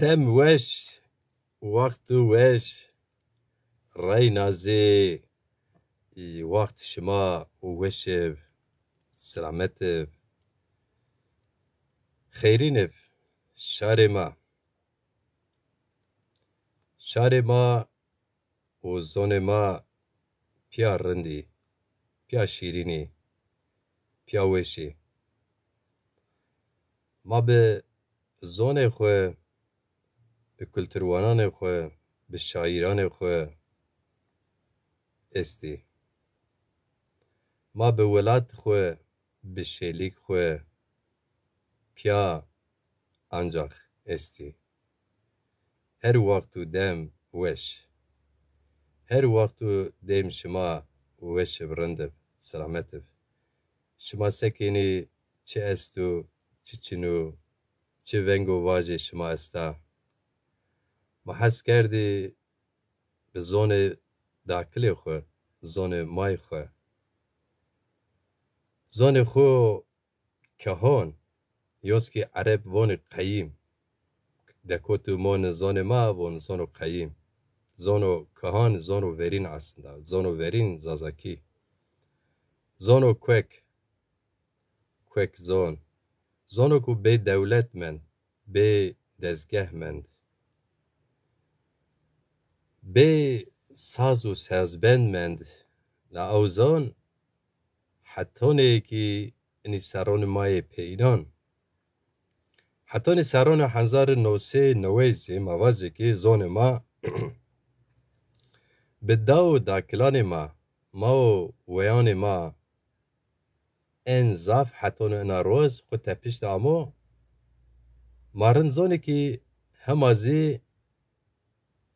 Dem weş, vaktu weş, ray nazê, wakt şima û weşev, selametev, xêrînev, şarê ma. Şarê ma û zonê ma piya rindî, piya şîrînî, piya weşî. Ma bi zonê xwe, bi kulturwananê xwe, bi şaîranê xwe estî. Ma bi welatê xwe, bi şêlîk xwe piya ancaq estî. Her wakt û dem weş. Her wakt û dem şima weşev rindev, selametev. Şima sekinî çi est û çi çinû, çi veng û vajê şima est a. Ma hez kerdî bi zonê dakilê xwe, zonê mayê xwe. Zonê xwe kehan, yoskî ereb vonê qeyîm. Dekot û mon zonê ma von zono qeyîm. Zono kehan, zono verîn aslında. Zono verîn zazakî. Zono kwek. Kwek zon. Zono ku bê dewletmend, bê dezgehmend. Bê saz û sazbendmend. La ew zon hetonekî inî seronê mayê peydan. Hetonê serona 1990 mavazekî zonê ma bi da û dakilanê ma, ma û weyanê ma en zaf hetonê ina roz xwe tepişt amo marin zonekî hema zî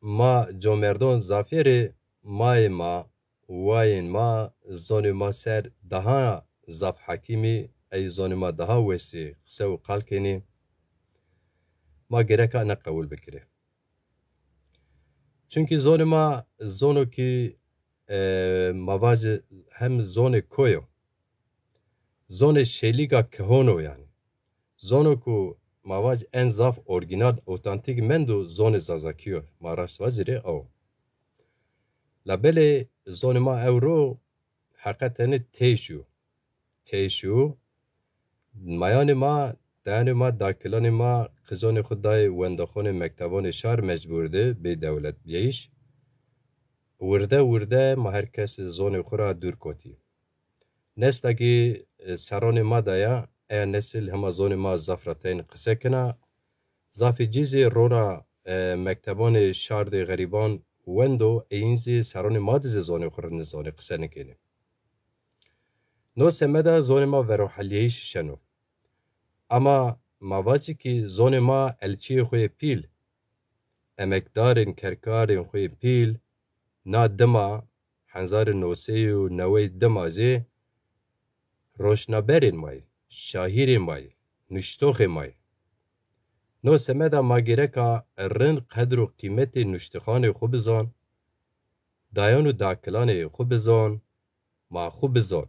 ma comerdon zafêrê mayê ma, wayên ma, zonê ma ser daha zaf hekîmî, ey zonê ma daha wesî qise û qalkênî ma gereka neqebûl bikire. Çünkü zonê ma zonekî mavacê hem zonê koyo, zonê şêlîka kehono yani. Zono ku mavac en zaf orginal otantik mendo zonê zazakiyo. Ma rast vazirê ew. La belê zonê ma ew ro heqetenê têşû. Têşû mayanê ma, deyanê ma, dakilanê ma xizonê xwe dayê wendaxonê mektebanê şar mecbûr de bê dewlet biyêş. Wirde wirde ma her kes zonê xwe ra dûr kotî. Nestekî seronê ma de ya eya nesil hema zonê ma zaf re tên qise kina. Zafê cîzê rona mektebanê şardê xerîban wendo êyîn zî seronê ma dizê zonê xwe re nizanê qise nikêne. Nosê me de zonê ma veroheliyeyî şişeno. Ama mavacikî zonê ma elçiyê xwe yê pîl, emekdarên kerkarên xwe yê pîl na dima 1990 dima zê roşnaberên mayê, şahîrên mayê, nuştoxê mayê. Nosê me de ma gereka rind qedr û qîmetê nuştixanê xwe bizan, dayan û dakilanê xwe bizan, ma xwe bizan.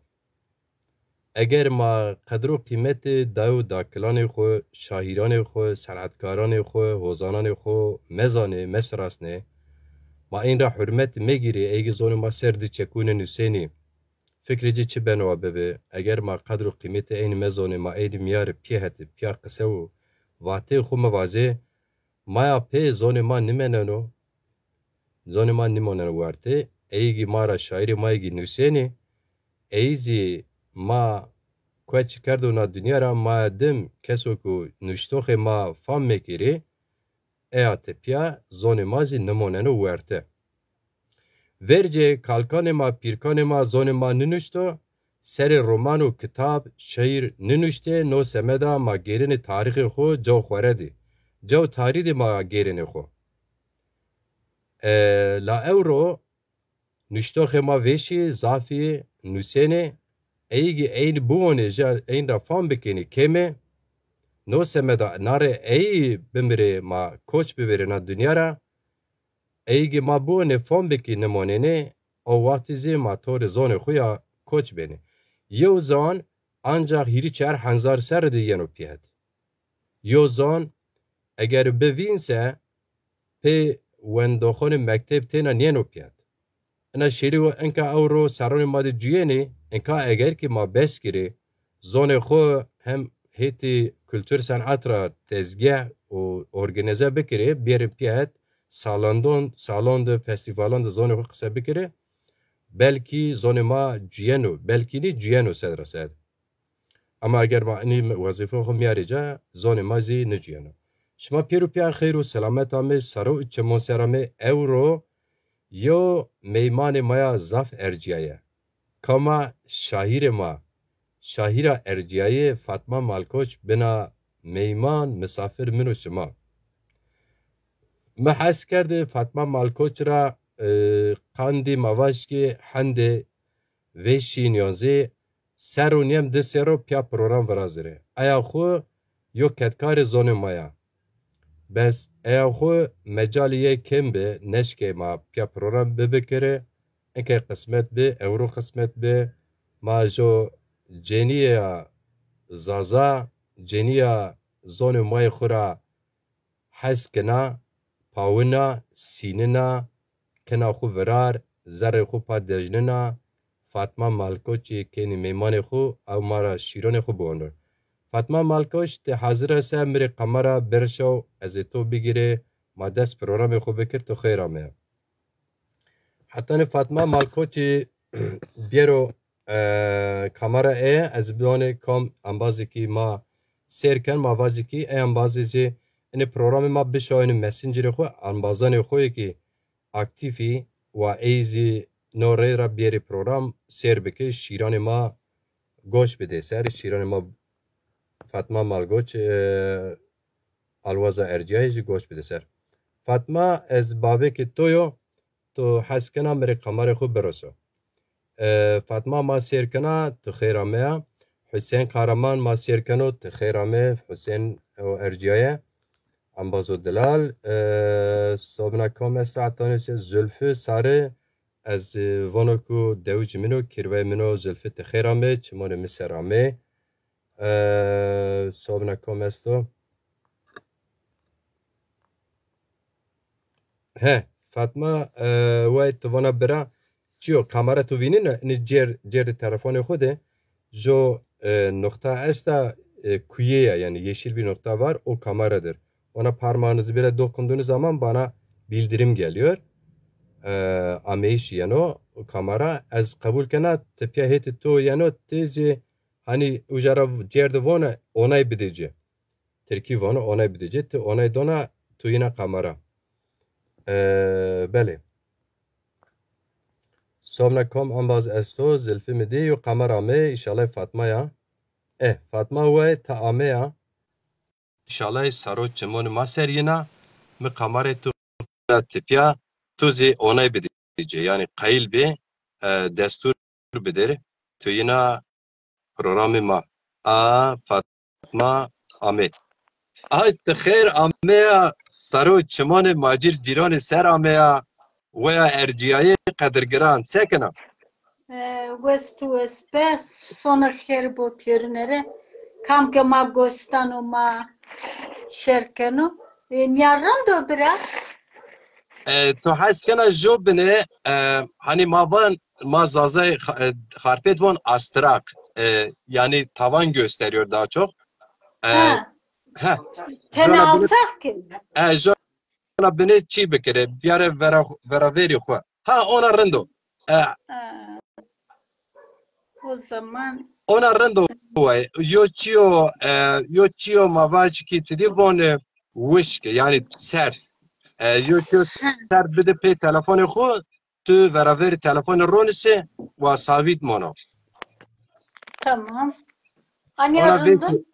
Eger ma qedr û qîmetê daya û dakilanê xwe, şahîranê xwe, senetkaranê xwe, hozananê xwe mezanê, mesrasnê, ma ên re hürmet megirê êgî zonê ma ser di çekûnê nûsênî. Fikrê cî çi beno bibe, eger ma qedr û qîmetê ên mezanê ma ên miyarê pî heti, piya qise û vatê xwe mivazê, maya pê zonê ma nimeneno, zonê ma nimoneno wertê, êgî ma ra şaîrê ma yekî nûsênê, êyî zî ma ku çi kerdona dunya ra ma dim keso ku nuştoxê ma fam mekirê, eya te piya zonê ma zî nimoneno werte. Vercê kalkanê ma, pîrkanê ma zonê ma ninuşto, serê roman û kitab, şeîr ninuştê, nosê me de ma gêrînê tarîxê xwe cew xweredî. Cew tarîdê ma gêrînê xwe. La ew ro nuştoxê ma veşî, zafî, nûsênê, êgî eyn bûwanê ji eyn re fam bikênî kême, nosê me de nare eyî bimirê ma koç bibêre na dunya ra, êgî ma bûwanê fam bikî nimonênê, o waktî zê ma torê zonê xwe ya koç benê. Yew zan ancak hîrî çar henzar ser de yeno pî het. Yew zan eğer bevinse pe wendoxon mektep tena nienokiyat. Ana şeri ve enka avro saron madde cüyeni enka eğer ki ma beş kiri zone xo hem heti kültür sanatra tezgah o organize bikiri bir piyat salonda festivalanda zone xo kısa bikiri belki zone ma cüyeno belki ni cüyeno sedrased. Ama eğer ma ani vazife xo miyarica zone ma zi ne cüyeno. Şma pirupiya xeyr u selamet ame saro çemonserame euro yo meyman maya zaf erciye. Kama şahira erciye Fatma Malkoç bina meyman misafir minu şima. Mahas kerdi Fatma Malkoç ra kandi mavaşki hande ve şinyanzi seruniyem de sero pya program varazire. Aya xo yo ketkari zonu maya. Bes eya xo mecaliye kem be neşke ma pya program bebekere enke kısmet be euro kısmet be ma jo ceniya zaza ceniya zonu may xura haskena pawina sinina kena xu verar zerre xu pa dejnina Fatma Malkoçi keni meyman xu ew mara şîronê xu bonur. Fatma Malkoç te hazır ese emri kamera berşaw ez ê to bigire ma dest programê xwe bikir tu xêra me. Hatta Fatma Malkoçi biyero kamera ez biwanê kom ambazekî ma sêrken ma vazikî ambazê jî ene programê ma bişawînin messengerê xwe ambazanê xwe yekî aktifî wa ê zî norê ra biyerî program sêr bike şîranê ma goş bide ser şîranê ma Fatma Malkoç alwaza erciyayê jî goş bide ser. Fatma ez bavekî to yo tu heskena merê kamerê xwe biroso. Fatma ma sêrkena tu xêra me ya. Hüseyin Karaman ma sêrkeno tu xêra me Hüseyin erciyaye. Ambazo Dilal sobina kom esta atanê Zülfü Sarı ez vano ku dewc mino kirve mino Zülfü tu xêra me çimonê min sera me. Sobina kom esto. He Fatma way tu vana bira çiyo kamera tu vînin ne cer telefonê xwe de jo nokta esta kuyeya yani yeşil bir nokta var o kameradır. Ona parmağınızı böyle dokunduğunuz zaman bana bildirim geliyor. Ameyiş yani o kamera ez kabul kena tepiya heti to yani tezi hani ujara cerde vona onay bidece. Terki vona onay bidece te onay dona tu yine kamera. Bele. Somna kom ambaz esto zilfi mi diyo kamera me inşallah Fatma ya. Fatma ve ta ame ya. İnşallah saro çemonu maserina mi kamera tu tipya tuzi onay bidece. Yani kayıl bir destur bidir. Tu yine programı ma. Fatma ame. Ay te khair ame ya saro çemonu macir cirani ser ame ya. Veya erciyaye kadirgiran sekena. West sonra xêr bo pêrûnere kam ke ma gostan û ma şerkeno niyaran do bira Tu heskena jo bine hani ma zazay harpet van astrak yani tavan gösteriyor daha çok. Tene alsak ki. Jona bine çi bikire bir yere vera veri xwe. Ona rendo. O zaman Ona rendo way yo çiyo mavaç ki telefon wish yani sert. Yo çiyo sert bide pe telefonu xwe tu vera veri telefonu ronise wa savit mono. tamam. Anyarındım.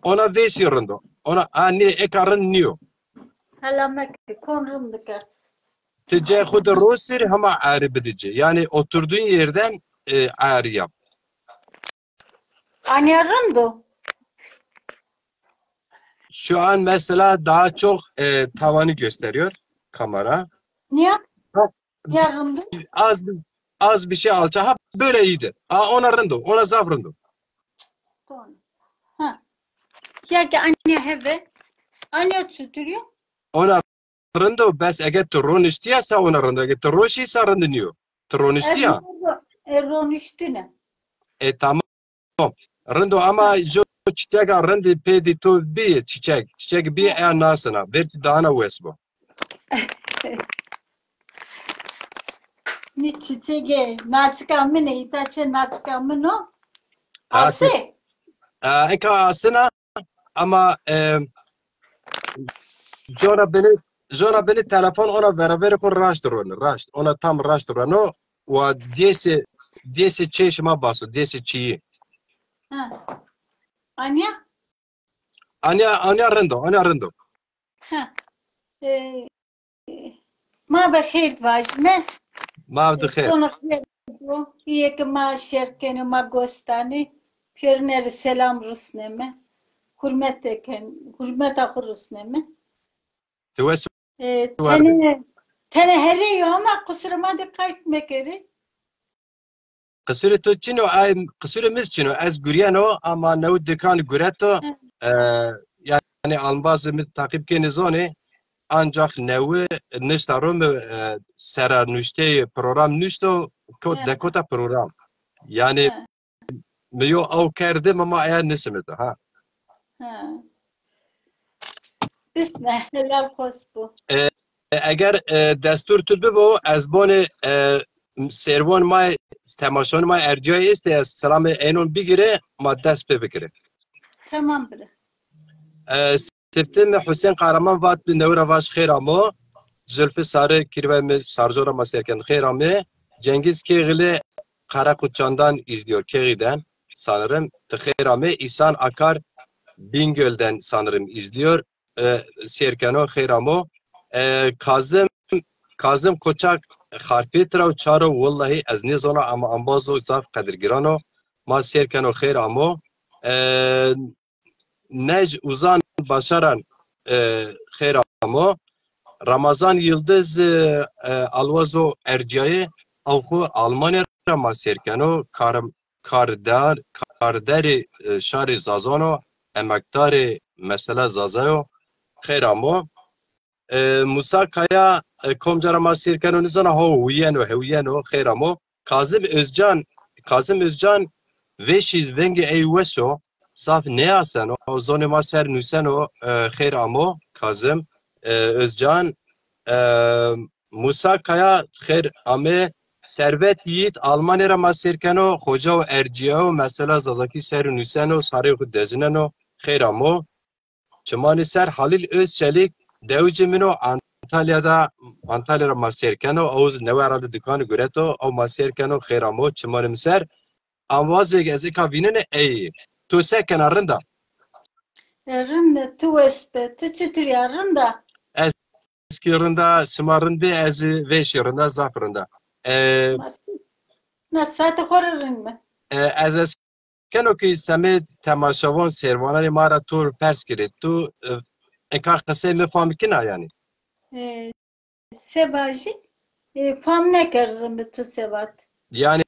Ona vesi rendo. Ona anne ekarın niyo. Helamek konrumduk. Tece xud rosir hama ağrı bidici. Yani oturduğun yerden ağrı yap. Anyarındı. Şu an mesela daha çok tavanı gösteriyor kamera. Niye? Yarındı. Az bir şey alça. Ha böyle iyidir. Ona rendo. Ona zavrındı. Ha. Ya ki anne heve. Anne sütürüyor. Ona rendo bes eğer troniştiya sa ona rendo. Eğer tronişi sa rendiniyor. Troniştiya. Erroniştine. Tamam. Rendo ama jo çiçek rendi pedi to bir çiçek. Çiçek bir eğer nasına. Verti dana vesbo. Ni çiçeğe naçkamı ne? İtaçe naçkamı no? Ase. Enka asına ama Jona beni telefon ona beraber kur raşt ona tam raşt rano ve diyesi çeşme basu diyesi çiğ. Ha. Anya? Anya rendo. Ha. Ma bexeyr vajme. Mav dixir. Sonra bir ma şerkeni ma gostani. Perneri selam rusneme. Hürmet akı rusneme. Tüves Tene heriyor ama kusuruma dikkat etmek eri. Qısırı tu çino ay qısırı mis çino az guriyano ama nev dikan gureto yani almazı mi takip kenizoni ancak nevi niştarum sera nüşte program nüşto kod dekota program yani miyo av kerdim ama eğer nisimete ha. Bismillah helal hoş bu. Eğer destur tu bibo az bone servon may temaşon may erciyay iste selamı enon bigire ma dest pe bikire. Tamam bre. Seftim Hüseyin Kahraman vat bir nevra vaş xeyr ama Zülfü Sarı kirve mi sarjora maserken xeyr ama Cengiz Kegili Karakuçan'dan izliyor Kegi'den sanırım xeyr ama İhsan Akar Bingöl'den sanırım izliyor Serkano xeyr ama Kazım Koçak Harpetra u çaro vallahi az nizona ama ambazo zaf kadirgirano ma Serkano xeyr ama Nej Uzan Başaran xeyr ama Ramazan Yıldız Alvazo Erciyayı avxu Almanya ma serkeno karderi şari Zazano emektari mesela Zazayo xeyr ama Musa Kaya komcara ma serkeno nizana heviyeno xeyr ama Kazım Özcan veşiz vengi eyveşo Saf ne yasen o zone maser nüsen o xeyr amo Kazım Özcan Musa Kaya xeyr ame Servet Yiğit Almanya'ra maserkeno hoca o erciya o mesela zazaki ser nüsen o sarı o dezinen o xeyr amo Çımani ser Halil Özçelik devcimino Antalya'da maserkeno oğuz ne var aldı dükkanı göreto o maserkeno xeyr amo çımani miser Amvazı gezika vinene ey Tu seken arında. Rında tu espe tu çıtır yarında. Eski rında sımarında ezi veşirinde zafrında. Nasıl korarın mı? Ez eskeno ki semet temaşavon servanani mara tur pers kiri. Tu eka kısa me famikina yani. Sebajı fam ne kerdim tu sebat. Yani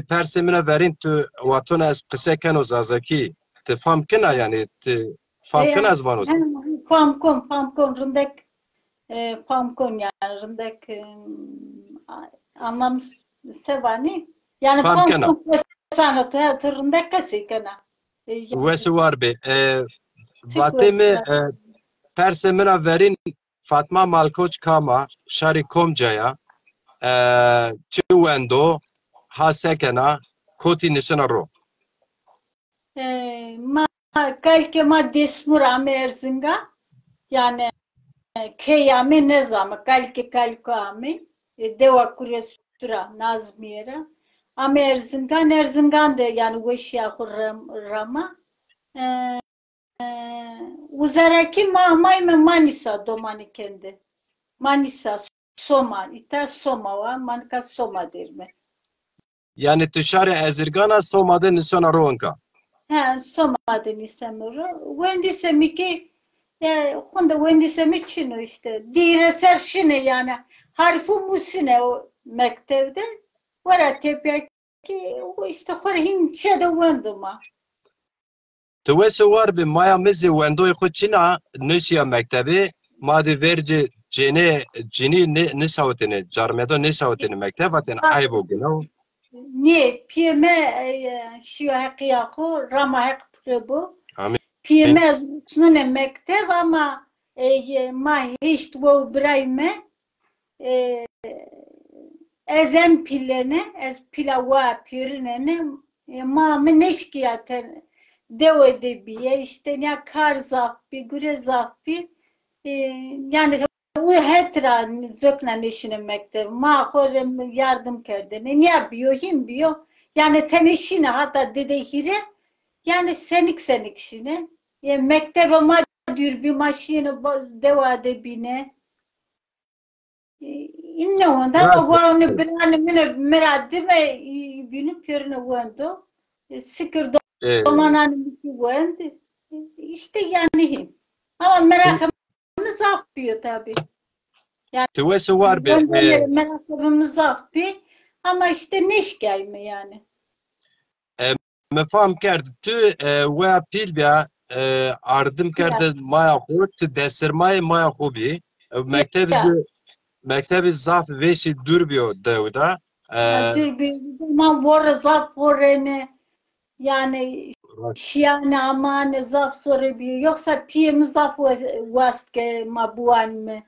persemine verin tu vatona ez kısa keno zazaki. Te famkina yani te famkina ez vanos. Famkon rındak famkon yani rındak anlam sebani yani famkon sanatı rındak kasikana. Vesi var be. Vatemi persemine verin Fatma Malkoç Kama şari Komca'ya Çivendo Hasekena Koti Nişanaro. Kalke ma desmur ame Erzinga yani keyame ne zaman kalko ame deva kuresura Nazmiyera ame Erzingan de yani veşya rama uzaraki mahmay me Manisa domani kendi Manisa Soma ita Soma var manka Soma derme Yani tüşari Ezirgana Soma'da Nişanaro onka. Soma'da nisemuru. Wendisemi ki Honda wendisemi çino işte. Direser şine yani harfu musine o mektevde. Vara tepe ki o işte horhin çede wenduma. تویس وار به مایا مزی وندوی خود چینا نشیا مکتبی ما دی ورجی جینی نساوتنه جارمدو نساوتنه مکتب واتن عیبو گنو نه پیمه شیو حقیقا خو راما حق پربو آمین پیمه از سنونه مکتب ama ما هیچ و برایمه ezem pilene ez pilava pirine ma meneşkiyaten dev edebiye işte ne kar zafpi güre zafpi yani o hetra zöknen işine mektep ma horem yardım kerdene ne yapıyor him biyo yani teneşine hatta dedehire yani senik işine mektebe ma dürbi maşine dev edebine إنه هذا هو نبران من مرادي ما يبينو بيرنا واندو سكر دومانا نمشي واند işte yani ama merakımız afıyor tabi. Yani تویس وار به merakımız afıyor ama işte neş gelme yani. مفهم کرد تو و پیل بیا اردم کرد مایا خود تو دسرمای مایا خوبی مکتب زاف ویشی دور بیو دودا Dur bir zaman var zaf var yani şiyane aman zaf soruyor yoksa piyem zaf vast ke mabuan mı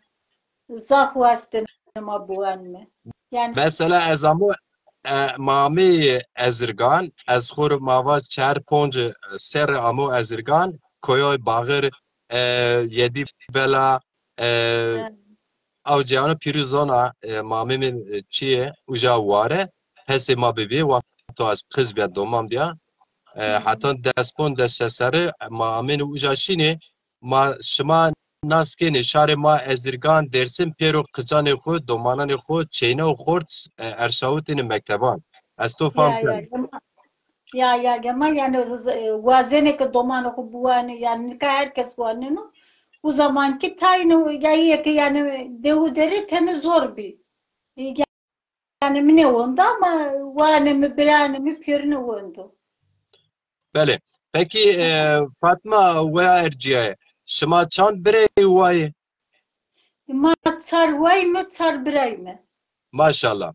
zaf vast mabuan mı yani mesela ezamu mami ezirgan ez khur mava çar ponj ser amu ezirgan koyoy bağır yedi bela او جوان پیروزانا مامی من چیه اوجا واره پس ما ببی و تو از قز بیا دومان بیا حتی دستپون دست سره مامی اوجا شینه ما شما ناسکین شار ما ازرگان درسیم پیرو قجان خود دومانان خود چینه و خورد ارشاوتین مکتبان از تو فهم کنم ya yani vazene ke domanı ku buane yani ka herkes buane no o zamanki tayını yani devu deri tene zor bir yani mine onda ama vane mi birane mi körüne ondu. بله peki Fatma ve Erciye şema çand bire vay Ma çar vay mı çar biray mı? maşallah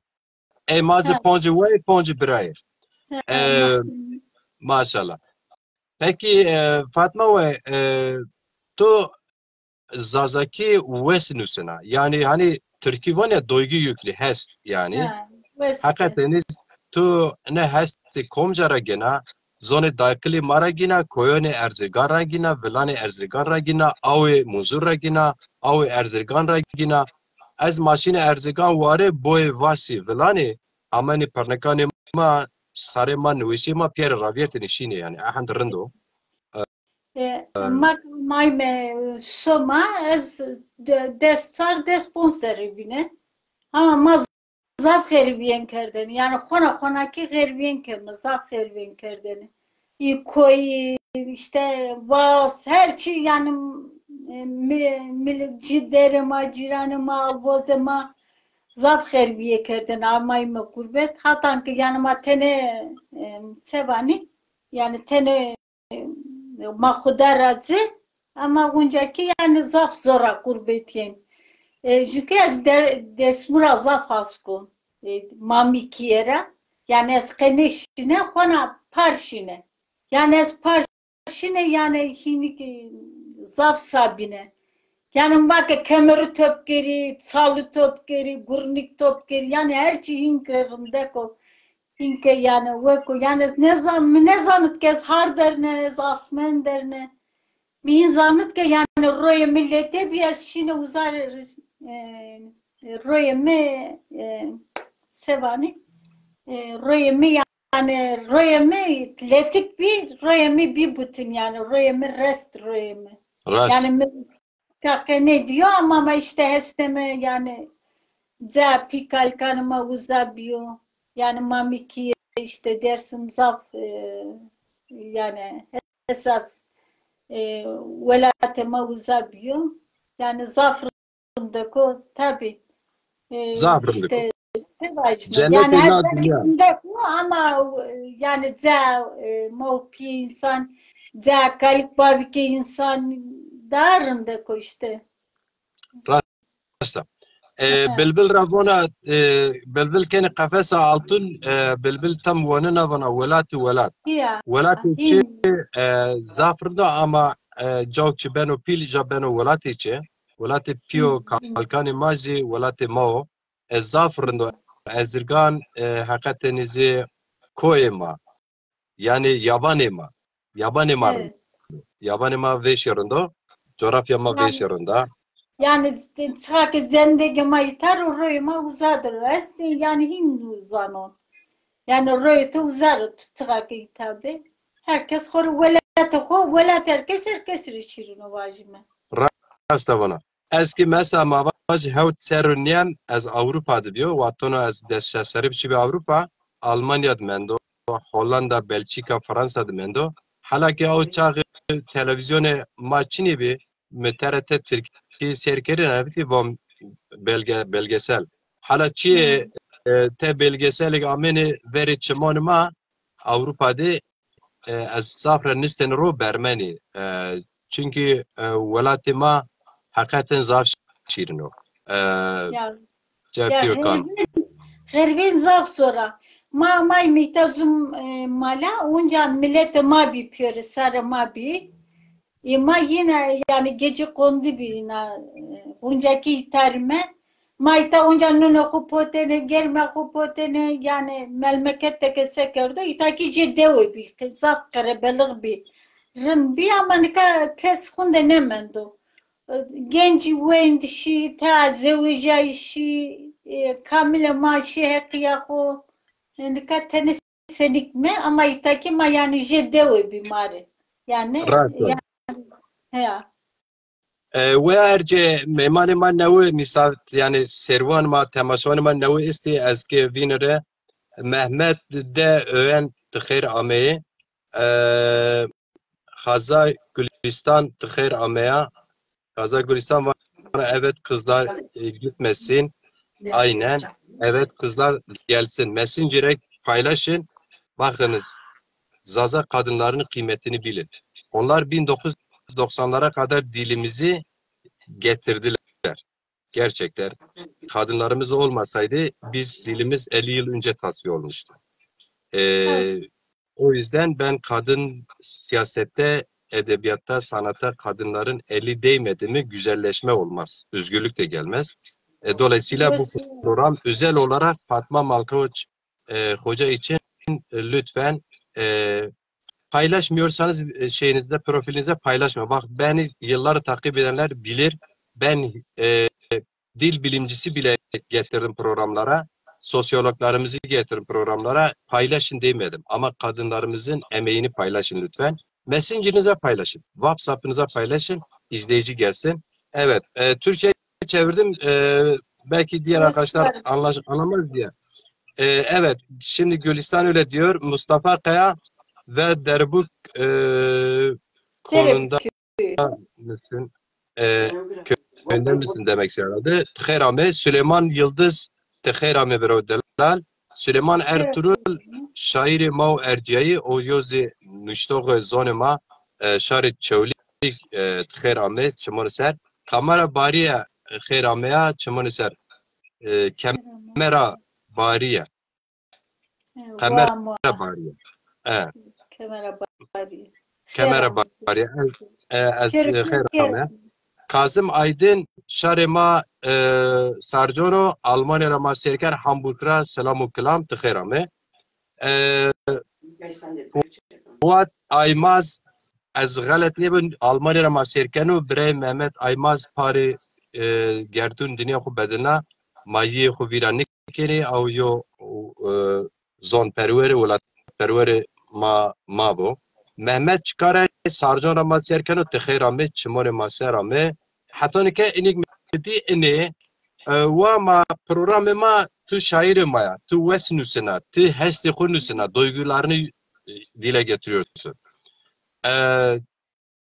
mazı poncu vay poncu biray maşallah peki Fatma ve tu zazaki vesnusuna yani hani Türkiye var ya doygu yüklü hest yani hakikaten tu ne hesti komcara gena zone dakili mara gina koyone erzirgan ra gina vilane erzirgan ra gina awe muzur ra gina awe erzirgan ra gina az maşine erzirgan vare boy vasi vilane amani parnekane ma sare ma nuvişi ma pier ravierte nişine yani ahand rindo Mai me soma ez destar desponseri bine ama maz zaf kheribiyen kerdeni yani khona ki kheribiyen kerdeni zaf kheribiyen kerdeni koy işte vas her şey yani ciderema ciranema vozema zaf kheribiye kerdeni amay me gurbet hatan ki yani ma tene sevani yani tene ma khuda razı ama guncaki yani zaf zora gurbetiyen çünkü az desmura zaf haskun mami kiera yani az keneşine khona parşine yani az parşine yani hinik zaf sabine yani bak kemeri top geri çalı top geri gurnik top geri yani her şey hinklerim deko hinke yani veko yani ne zannet kez har derne asmen derne bir zannet ke yani roye millete bir şine uzar roye me sevani roye me yani roye me letik bir roye me bir bütün yani roye me rest roye me yani ne diyor ama işte hesteme yani za pikal kanıma uzabiyor yani mamiki işte dersim zaf yani esas velateme uzabiyor yani zafrındaki tabi işte yani her ama yani za mevki insan Cakalik babi ki insan darında ko işte. Rasta. Bilbil Rabona, Bilbil kene kafesa altın, Bilbil tam wanına vana velat. Ya. Velat içi zafrında ama cavçı beno pilja beno velat içi. Velat piyo kalkani mazi velat mao. Zafrında ezirgan hakikatenizi koyma. Yani yabanema. Yabanema. Evet. Yabanema veşerinde. Coğrafyama veşerinde. Yani çaka zendegi maytar royma uzadır. Es yani Hindu zanon. Yani roytu uzar çaka tabi. Herkes hor velat herkes rişirino vajime. Rasta bana. Eski mesela mavaj hevt seruniyem az Avrupa'da diyor. Vatonu az deşşasarı biçi bir Avrupa. Almanya'da mendo. Hollanda, Belçika, Fransa'da mendo. Hala ki o çağı televizyonu maçını bir TRT Türkiye serkeri nefti vom belgesel. Hala çi te belgesel ameni veri çimonuma Avrupa'da az safra nisten ro bermeni. Çünkü velatima hakikaten zaf şirino. Certiyor kan. Hervin zaf sonra. May mitazum mala uncan millete ma bir piyore sarı ma bir. Ma yine yani gece kondu bir uncaki terime. Mayta uncan nune kupotene gelme kupotene yani memleketteki sekerdo itaki ciddi bir zaf karabelik bir. Bir ama ne kes kunde ne mendo. Genci wendişi taze vecayişi kamile maaşı hekiyahu ne katene senikme ama itaki ma yani ciddi bir mare. Yani ya. Ve erce memani man nevi misal yani servan ma temaşvan man nevi isti eski vinere Mehmet de öğen tıkhir ameye Xaza Gülistan tıkhir ameye Xaza Gülistan var evet kızlar gitmesin aynen evet kızlar gelsin Messenger'e paylaşın bakınız Zaza kadınların kıymetini bilin onlar 1990'lara kadar dilimizi getirdiler. Gerçekten kadınlarımız olmasaydı biz dilimiz 50 yıl önce tasfiye olmuştu. O yüzden ben kadın siyasette, edebiyatta, sanatta kadınların eli değmedi mi güzelleşme olmaz. Özgürlük de gelmez. Dolayısıyla bu program özel olarak Fatma Malkoç Hoca için lütfen paylaşmıyorsanız şeyinizde, profilinizde paylaşma. Bak beni yılları takip edenler bilir. Ben dil bilimcisi bile getirdim programlara. Sosyologlarımızı getirdim programlara. Paylaşın demedim. Ama kadınlarımızın emeğini paylaşın lütfen. Messenger'inize paylaşın. WhatsApp'ınıza paylaşın. İzleyici gelsin. Evet. Türkçe çevirdim. Belki diğer arkadaşlar anlamaz diye. Evet. Şimdi Gülistan öyle diyor. Mustafa Kaya ve Derbuk konunda mısın? Köyünden misin demek istiyordu. Tıkherame Süleyman Yıldız Tıkherame Berodelal Süleyman Ertuğrul şairi Mav Erciyayı o yozi nüştoğu zonema şarit çevlik Tıkherame Çımoniser Kamera Bariye Tıkheramea Çımoniser Kamera Bariye Kamera Bariye Kamera Bariye az Tıkherame Kazım Aydın şarema Sarjono Almanya'ya maserker Hamburg'a selamu kelam tıkherame Fuat Aymaz az galet nebun Almanya'ya maserkenu bre Mehmet Aymaz pari gerdun dünya khu bedena mayi khu viranik kere au yo zon pervere wala pervere ma bo Mehmet çıkara Sarjono maserkenu tıkherame çimone maserame حتی که اینک میدی اینه و ما پروگرام ما تو şair maya tu wesnusuna tu hesti konusuna duygularını dile getiriyorsun.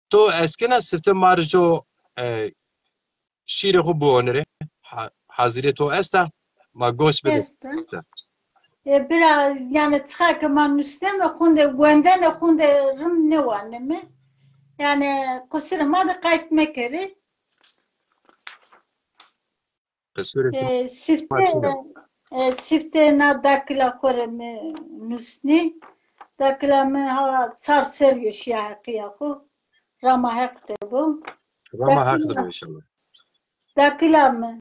To eskiden sırtı marjo şiiri khu bu onere hazire to esta ma goş bede. Biraz yani tıkak man nüsteme khunde gwenden khunde rın ne var ne mi? Yani kusuruma da kayıtmak eri. Kısırı Sifte Martina. sifte na dakila khore me nusni dakila me ha çar serviş ya kıyafo rama hakte bu Rama hakkıdır dakila inşallah. dakila me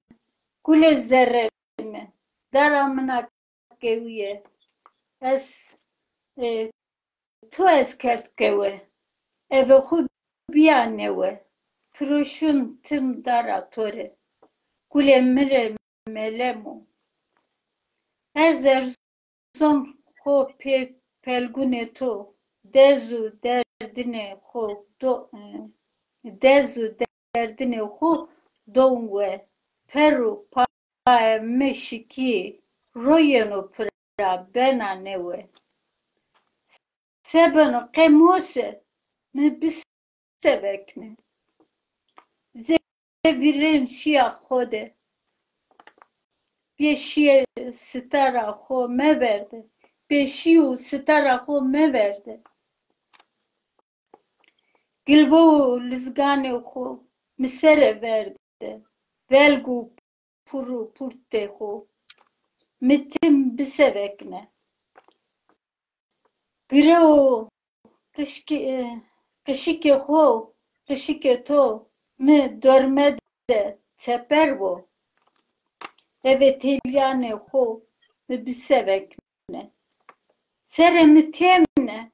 kule zerre me daramına keviye es tu es kert kewe eve khu biyanewe Turuşun tüm dara tore kule mire melemo ezer Zom xo pelgune to dezu derdine xo dezu derdine xo donwe peru pa meşiki royeno pra bena newe sebeno qemose me bisevekne zevirin şia xode Beşiye stara xo me verdi. Beşiyu stara xo me verdi. Gilvo lizgane xo misere verdi. Velgu puru purte xo mitim bisevekne. Greo kışike xo kışike to mi dörmede tepervo. Evet Helyane xo mi bisevekne. Seremi temne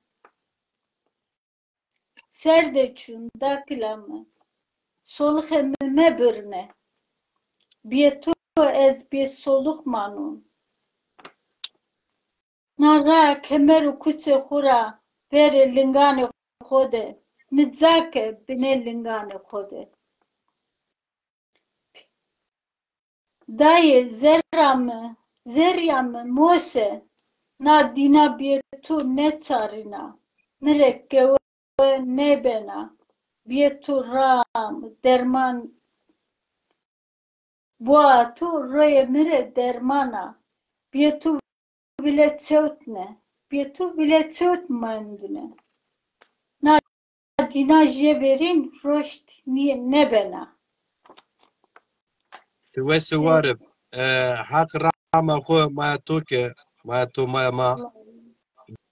serdeçun dakilame soluk mebirne bieto ez bir soluk manun naga kemeru kuçe xura vere lingane xode mitzake bine lingane xode daye zeryame mose na dina bieto ne çarina mireke ne bena bieto ram derman boa tu roye mire dermana bieto bile çötne bieto bile çötmandine na dina jeverin roşt ne bena Ve varıp hak rama xo maya toke maya to maya ma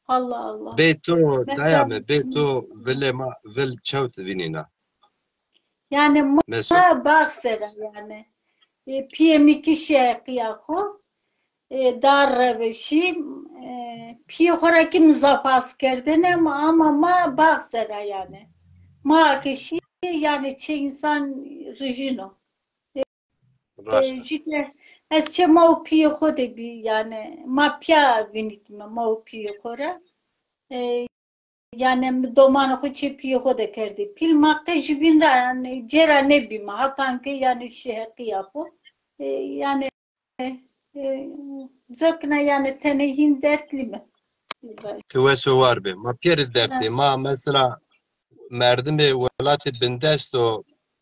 Allah Allah beto Mevlam dayame beto vele ma vel çavt vinina. yani Mesut. ma baksera yani PM2 şey kıyahu dar revişi pie horakim zapas kerdene ama ma baksera yani ma kişi yani çe insan rejino Rasta. jite ez çe ma pie hode bi yani ma pia vinitme ma pie hora yani doman ko çe pie hode kerdi pil ma ke jivin yani cera ne bi ma hatan ke yani şey kıyahu yani zokna yani tenehin dertli mi? Ve var be. Ma pieriz derti. Ma mesela merdimi velatı bindest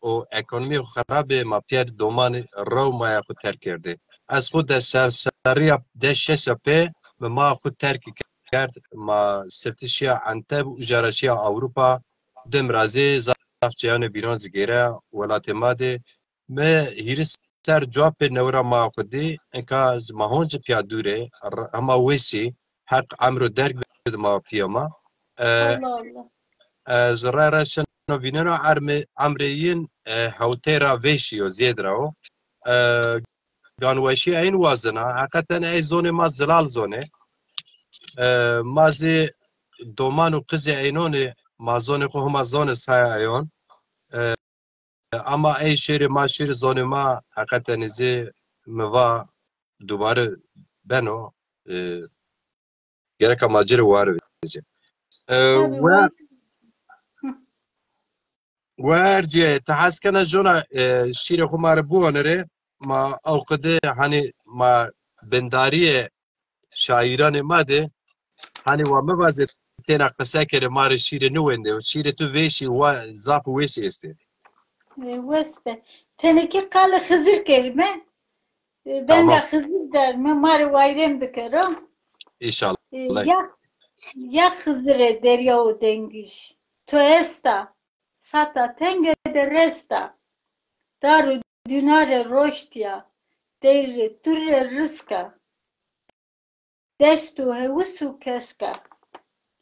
o ekonomi xarabe ma pier domani raw maya xu terk erdi. Ez xu de serseriya de şeşepe ma xu terk کرد ما سرتشیا انتب و جارشیا اوروپا دم رازی زافچیان بینان زگیره ولات ماده ما هیرس سر جواب نورا ما خودی انکا ما هونج پیا دوره اما ویسی حق امرو درگ بد ما پیاما Allah Allah. زراره شنو بیننا امریین هوتیرا ویشیو زیدراو گانوشی این وازنه حقیقتا ای زونه ما زلال زونه مازی دومان و قزی اینونه مازون خو هم زون سایون اما ای شیر ما شیر زون ما حقیقتا نزی موا دوباره بنو گرک ماجر واره بیجه Tabii و var. ورجه تحس کنه جونا شیر خو ماره بوانره ما اوقده hani ما بنداری شاعران ماده hani و مبازه تینا قصه کره ماره شیر نوینده و شیر تو ویشی و زاپ ویشی استه Vespe. Teneke kale Hızır kelime. Ben de tamam Hızır derim. Mari vayrem bikerim. inşallah Ya Hızır'e derya o dengiş. To esta. sata tenge de resta daru dünare roştya deyre turre rıska destu hevusu keska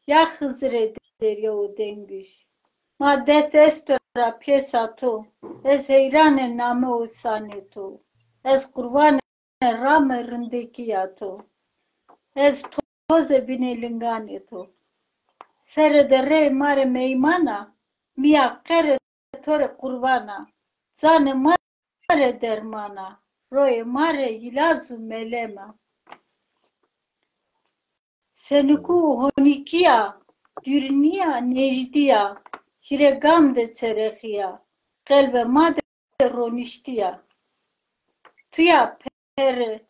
ya hızre derya o dengüş ma detestora piesa to ez heyrane name o sane to ez kurbane rame rındekiya to ez toze bine lingane to sere de re mare meymana mia kere tore kurbana zane mare dermana roye mare ilazu melema senuku honikia dürniya necdiya hiregam de çerexiya kalbe made roniştiya tuya pere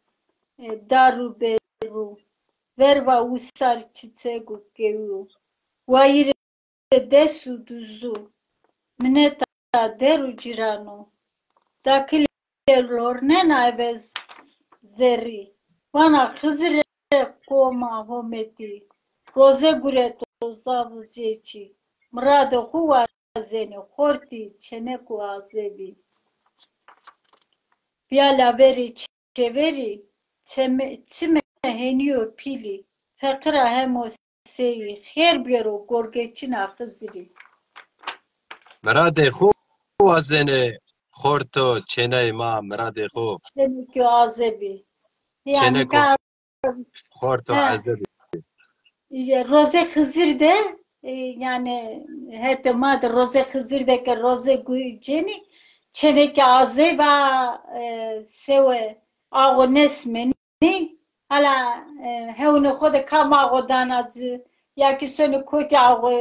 daru beru verba usar çitsegu gevu vayire desu duzu mineta deru cirano dakile lornena evez zeri bana hızre koma hometi roze gureto zavuzeci mrade huwa zeni horti çeneku azebi biala veri çeveri çime heniyo pili fekra hemo seyi her biro gorgeçina hızri مراد خو وزنه خورتو چنه ما مراد خو çeneku azebi چنه yani کو خورتو he, عزبی roze hızırde yani hete madde roze hızırdaki roze güceni çeneki azeba sewe agonesmeni hala hevne khode kama agodanazı ya ki sönü koti ago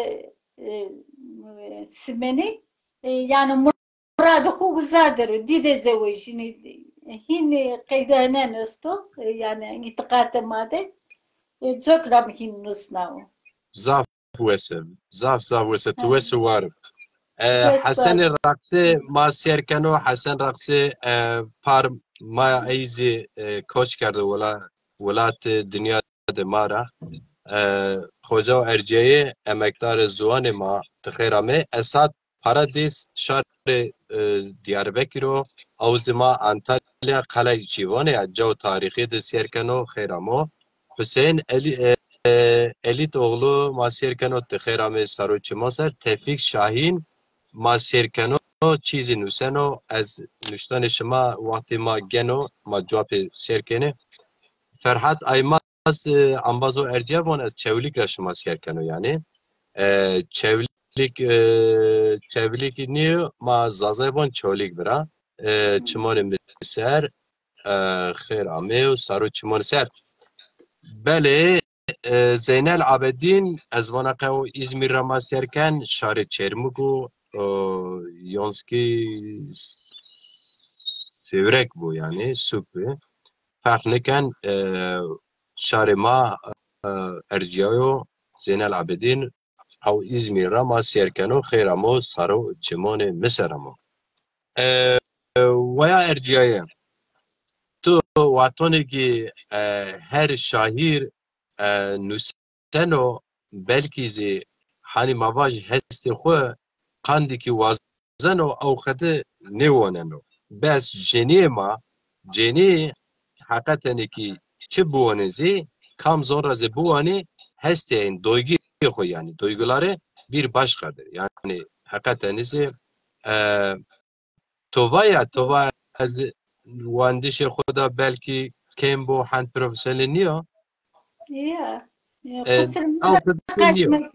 simeni yani murad xuzadır dide zevjini hin qeydanen esto yani itiqat madde çok rabhin nusnao زاف وسم زاف وسه تو وارم West حسن رقصه ما سرکنو حسن رقصه پار ما ایزی کوچ کرده ولات دنیا دماره خوجا ارجعه امکدار زوان ما تخیرامه اساد پارادیس شهر دیاربکرو او زما انتالیا قلعه جیوانه جو تاریخی د سرکنو خیرامو حسین الیت oğlu Masirkeno تخیرامه سروچ مصر تفیق شاهین Masirkeno چیزی نوسنو از نشتن شما وقتی ما گنو ما جواب سرکنه فرحت ایماز ambazو ارجیابون از چولیک را شما سرکنو یعنی چولیک نیو ما زازایبون چولیک برا چمون مسر خیر آمه و سارو چمون سر بله زینال عابدین از مناقه و İzmir را ما سرکن شار چرمگو یونسکی سیورک بو یعنی سوپه فرق نکن شار ما ارجیایو زینال عابدین او İzmir را ما سرکنو خیرامو سارو چمون مسرمو ویا ارجیایه تو واتونه که هر شاهیر نوسنو بلکی زی hani mavaj hesti xwe qandikî wazeno ew xete nêwaneno bes jeniyê ma cenî heqetenekî çi bûne zî kam zora zê bûwanî hesteyên doygî xwe yani duyguları bir başkadır yani heqetenî zê tovaya ez wandişê xwe da belkî kêm bo hend profesyonelî niyo kusur kaçmak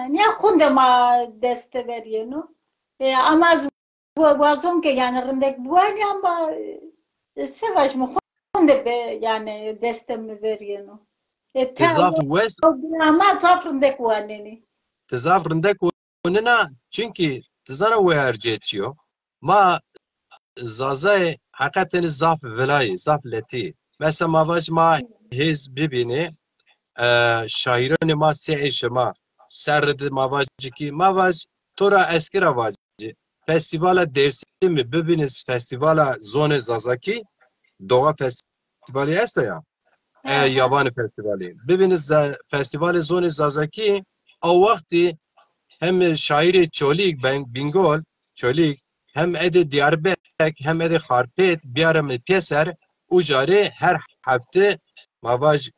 ne khunde ma deste veriyeno ama vazon ke yani rindek buani ama sevaş mı khunde be yani deste mi veriyeno tezaf wes ama zafrindek buaneni tezaf rindek onena çünkü tezana we ercetiyo ma zazay hakikaten zaf velayı zaf leti mesela mavaj ma hez bibini şairan ma se eşma serd mavajı ki mavaj tora eskira vacı festivala Dersim mi bibiniz festivala zone zazaki doğa festivali est ya yabani festivali bibiniz festivali zone zazaki o vakti hem şairi Çolik Bingöl Çolik hem ede Diyarbek hem ede Harpet bir ara me pieser ucari her hafta mavaj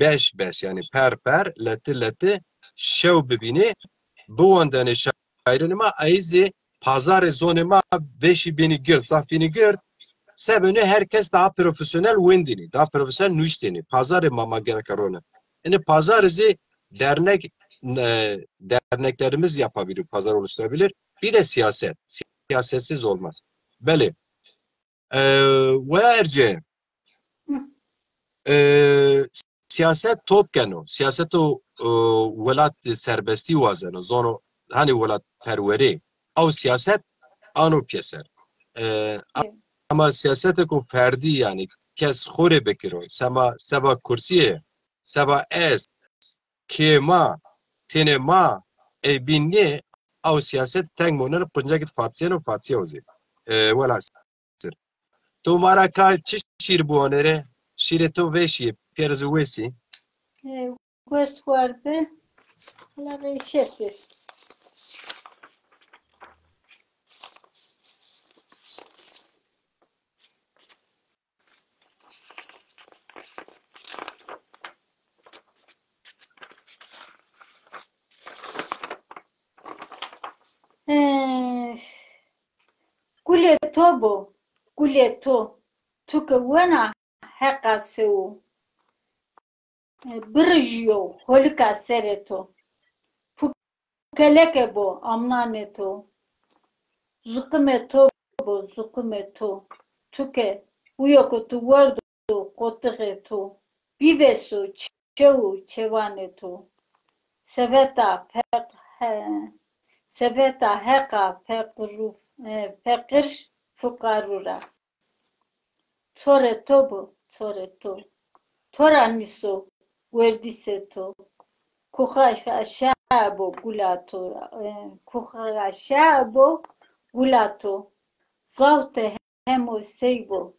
5 yani per leti şev bibini bu ondan şairin ma aizi pazar zonu ma 5 bini gir saf bini gir sebeni herkes daha profesyonel windini daha profesyonel nüştini pazar mama gerekarona yani pazar izi derneklerimiz yapabilir, pazar oluşturabilir. Bir de siyaset. Siyasetsiz olmaz. Beli. Ve erce siyaset topkeno. Siyaset o velat serbesti vazeno. Zono hani velat perveri. Av siyaset anu pyeser. Ama siyaset ko ferdi yani kes khore bekiro. Seba kursiye. Seba es. Kema. Tenema binni او سیاست تنگ مونن پنجا گت فاتسیان و فاتسیا وزی ولا سر تو مارا کا چی شیر بوانره شیر تو وشی پیرز وسی West vardı. La reşesi. Kuleto tuka wana heka seu birjo holika sereto pukeleke bo amnaneto zukumeto tuke uyoko tu wardo kotereto biveso chewaneto seveta heka pekir fukarura Toreto Toraniso Werdiseto Kuhashabo Gulato Zaute Hemo Seibo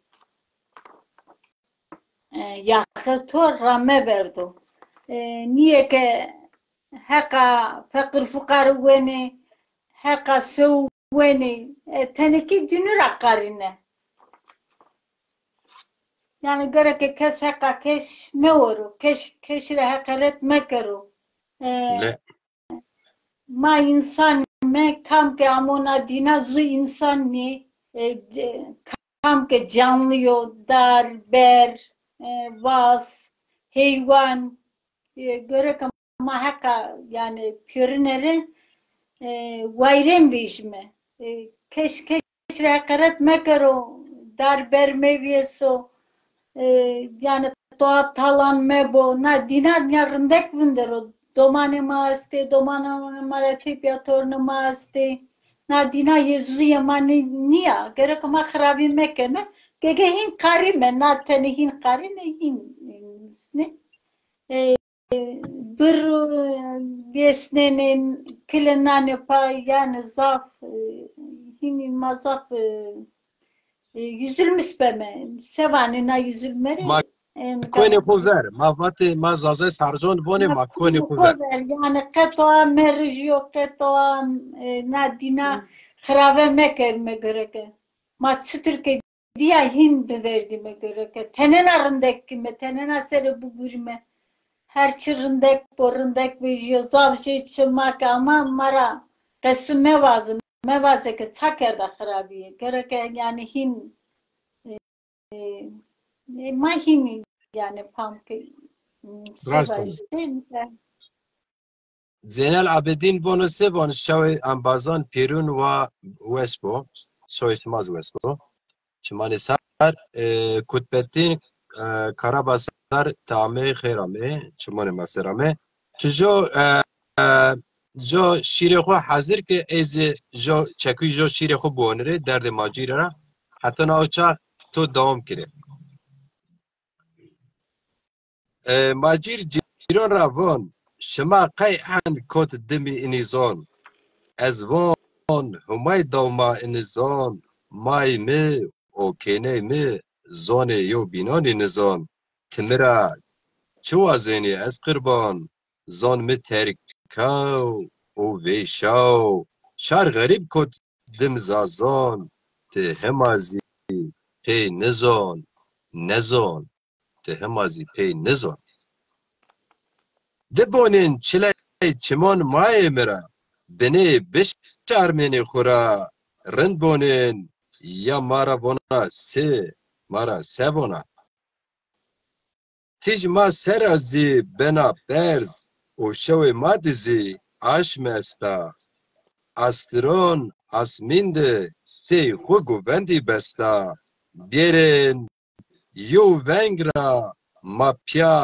Yakhto Rame Verdo Niye ke heka fakir fukar wene heka sew wene teneki dünür akarine yani gerek kes heka keş meoru keşre hakaret mekero ma insan me kam ke amona dina zu insan ni kam ke canlıyor dar ber vas hayvan gerek ama heka yani pürüneri vayrem bijme keşre hakaret mekero dar ber meviyeso yani toa talan mebo na dinar yarındek vindero domane maaste domane maratip ya torne maaste na dina yezu yamani niya gerek ama kharabi mekene gege hin karime na teni hin karime hin ne bir besnenin kilenane pa yani zaf hinin mazaf yüzülmüş beme sevanina yüzülmeri Makone kuver mavate mazaze sarjon bone makone kuver yani ketoa merjo ketoa nadina kharabe mekerme gereke maçı Türkiye diye hin verdiğime gereke tenen arındaki me tenen asere bu gürme her çırındek borundek bir zavşe çımak ama mara kesum mevazı ke sakerda kharabiye gereke yani hin mahin yani pamke Zeynel Abidin bunu sebon şavi ambazan Perun ve Westbo soyismaz Westbo çimani sar kutbettin Karabasar tame khairame çimani maserame tujo jo şire xo hazır ki ez jo çekü jo şire xo bonre derde macira hatta nauça to devam kire Macir ciron ravon şema qayhan kot demi inizon ez von humay dawma inizon may mi o kene mi zone yo binon inizon timira çuwa zeni ez qurban zon mi terkav او ویشاو شار غریب کد دم زازان ته همازی پی نزان نزان ته همازی پی نزان دبونین چلی چمان مای مرا بنی بشارمنی خورا رند بونین یا مارا بونا مارا سه بونا تیج ما سرازی بنا برز و شوی ما دیزی آش مستا استرون اسمینده سی خو گوندی بستا بیرن یو ونگرا ما پیا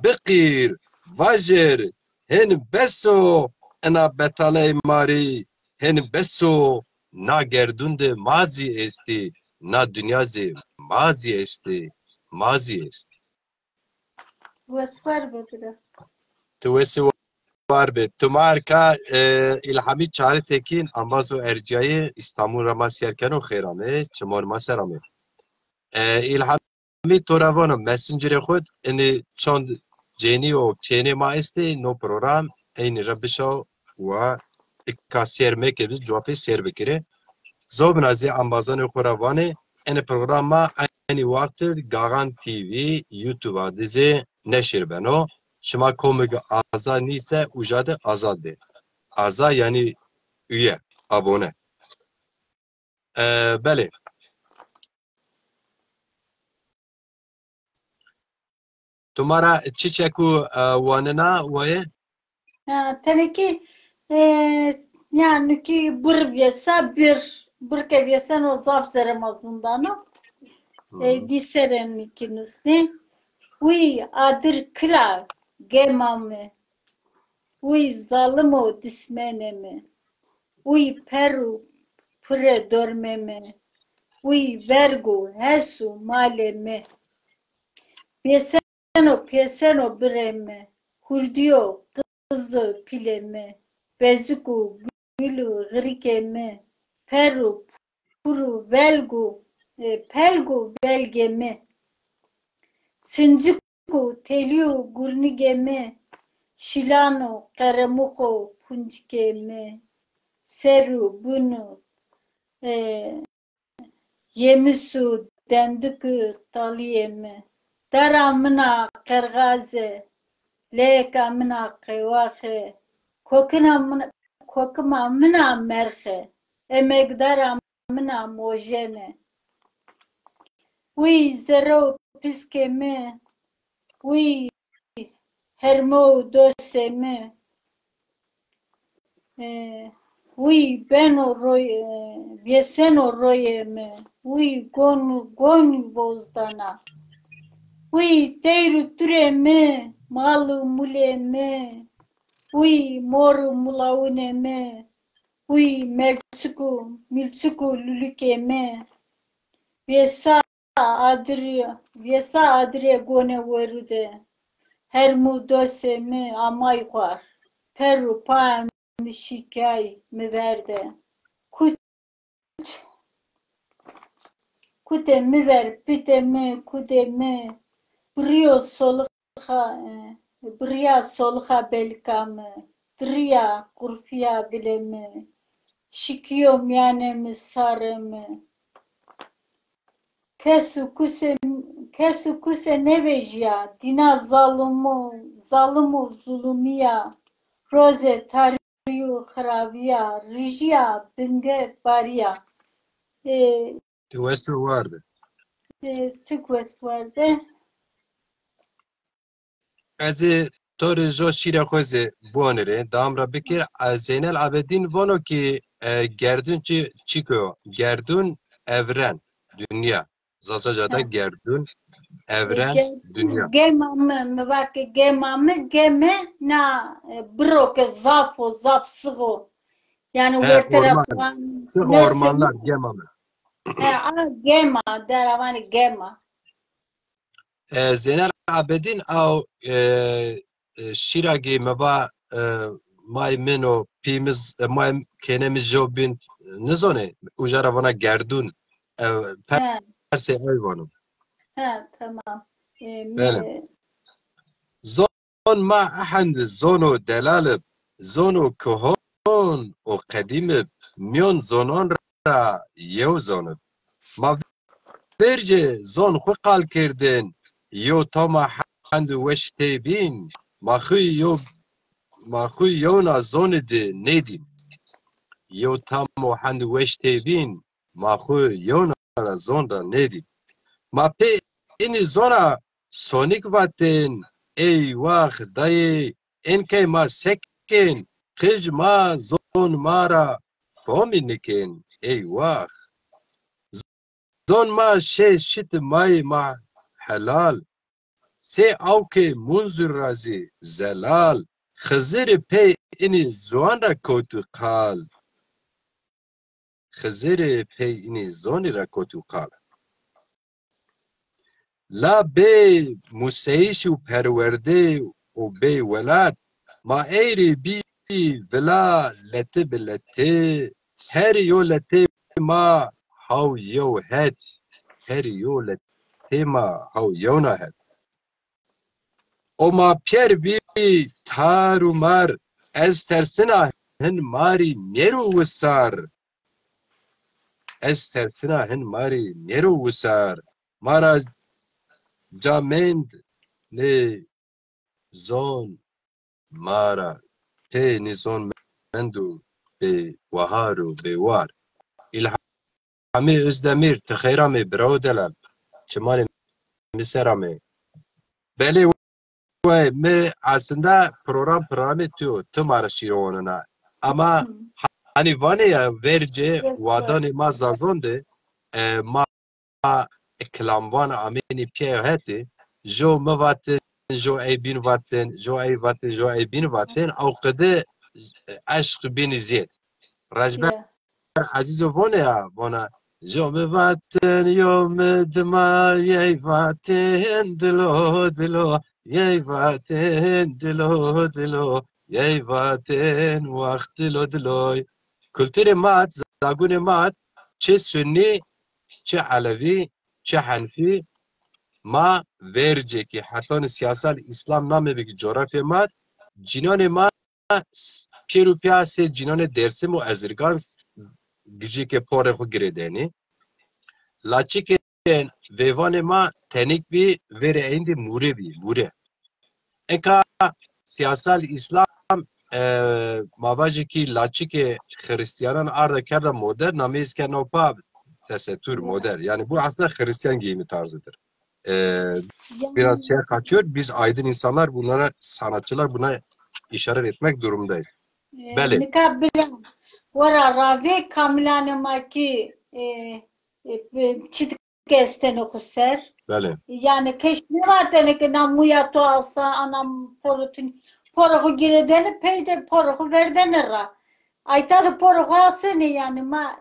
بقیر واجر هن بسو انا بتاله ماری هن بسو نا گردوند مازی استی نا دنیازی مازی استی مازی استی وسفر ببره تو وسی var be. Tumar ka ilhami çare tekin ambazo erciyayı İstanbul Ramas yerken o xeyrame çımar maserame. İlhami toravano messenger'e khud eni çond ceni o çeni maiste no program eyni rabişo ve kasiyer meke biz cevapı ser bekire. Zobnazi ambazanı khoravane eni programa aynı vakti Gagan TV YouTube'a dizi neşir beno. Şima komik aza neyse ucadı azad de. Aza yani üye, abone. Beli. Tumara çiçeku vanına vaye? Teneki yani ki bir vyesa bir kevyesen o zaf seremazundana diseren kinusne uy adır kla gemame uy zalimo dismeneme uy peru pure dormeme uy vergo hesu maleme Pieseno bireme hurdiyo kızı pileme beziku gülü grikeme peru puru velgu pelgu velgeme sinciku teliu gurnigeme şilano karamuko puncikeme seru bunu yemisu dendükü taliyeme dara mina kergaze leka mina qewaxe kokuma mina merxe emekdara mina mojene uy zero piskeme uy hermo doseme uy beno roy vieseno royeme uy goni vozdana uy teyru türeme malu muleme uy moru mulauneme uy milçuku lülükeme viesa adriye gone verude hermu doseme amayqar peru pam şikay mi verde kute mi ver piteme kudeme Brio solha belkame, dria kurfia bileme, şikiyo myaneme sareme, kesu kuse nevejya, dina zalumu zulumiya, roze tariyu khraviya, rijiya binge bariya. Tüvesi vardı. Tükwest vardı. Ezi tori jo şire khoze buanere damra bikir Zeynel Abedin vano ki gerdun çiko gerdun evren dünya zasacada gerdun evren dünya Geme na broke zap sıgo yani orman sık ormanlar gemame gema deravani gema Zeynel Abedin au şiragi meba may meno pimiz may kenemiz jobin nizone ujara vana gerdun perse hayvanım tamam Böyle. Zon ma ahand zono delalib زون و کهون و قدیم میون زونان را یو زانب ما برجه زون خو قال کردن یو تا ما حند وشته بین ما خو یو نا زون ده نیدیم یو تا ما حند وشته بین ما خو یو نا زون را نیدیم ما پی این زونا سونیک واتن ای وقت دای این که ما سکن خج ما زون ما را فهمی نکن ای وقت زون ما شت مای ما حلال سه او که منظور رازی زلال خزر پی این زوان را کوتو قال خزر پی این زون را کوتو قال لا بی موسیش و پرورده و بی ولاد ما ایری بی ولا لته بلته هر یو لته ما هاو یو هد هر یو لته ما هاو یو نه هد او ما پیر بی تارو مار از ترسنا هن ماری نیرو وسار از ترسنا هن ماری نیرو وسار مارا جامند نه زون مارا ته نه زون مندو به وهارو به وار الهامی ازدمیر تخیرامي برو دلال چمانی میسرامي بله و می aslında programı tu mara şironuna ama hani vani verce vadani ma zazonde ma klamvan ameni piye heti jo mavaten jo bin vaten jo vaten jo bin vaten او قده عشق بین زید رجبر عزیز وانا جوم وطن یوم دما یی وطن دلو دلو یی وطن دلو دلو یی وطن وقت دلو دلوی kültür مات زاگون مات چه سنی چه علوی چه حنفی ما verce ki hatta siyasal İslam namı bir coğrafya mat cinane ma پیرو پیاسه جنان درسم و ازرگان گجی که پاره خو گردنی لاچی که ویوان ما تنیک بی وره ایندی موره بی موره انکا سیاسال اسلام مواجه کی لاچی که خریستیانان arda کرده مدر نامیز که نوپا tesettür modern yani bu aslında Hristiyan giyimi tarzıdır. Biraz şey kaçıyor biz aydın insanlar bunlara sanatçılar buna işaret etmek durumundayız. Bale. Nikabbilan wara rave kamilane maki çit kestene kuser. Bale. Yani keşne vatene ki namuya to asa anam porutun poruhu giredene peyde poruhu verdene ra. Aytalı poruhu asene yani ma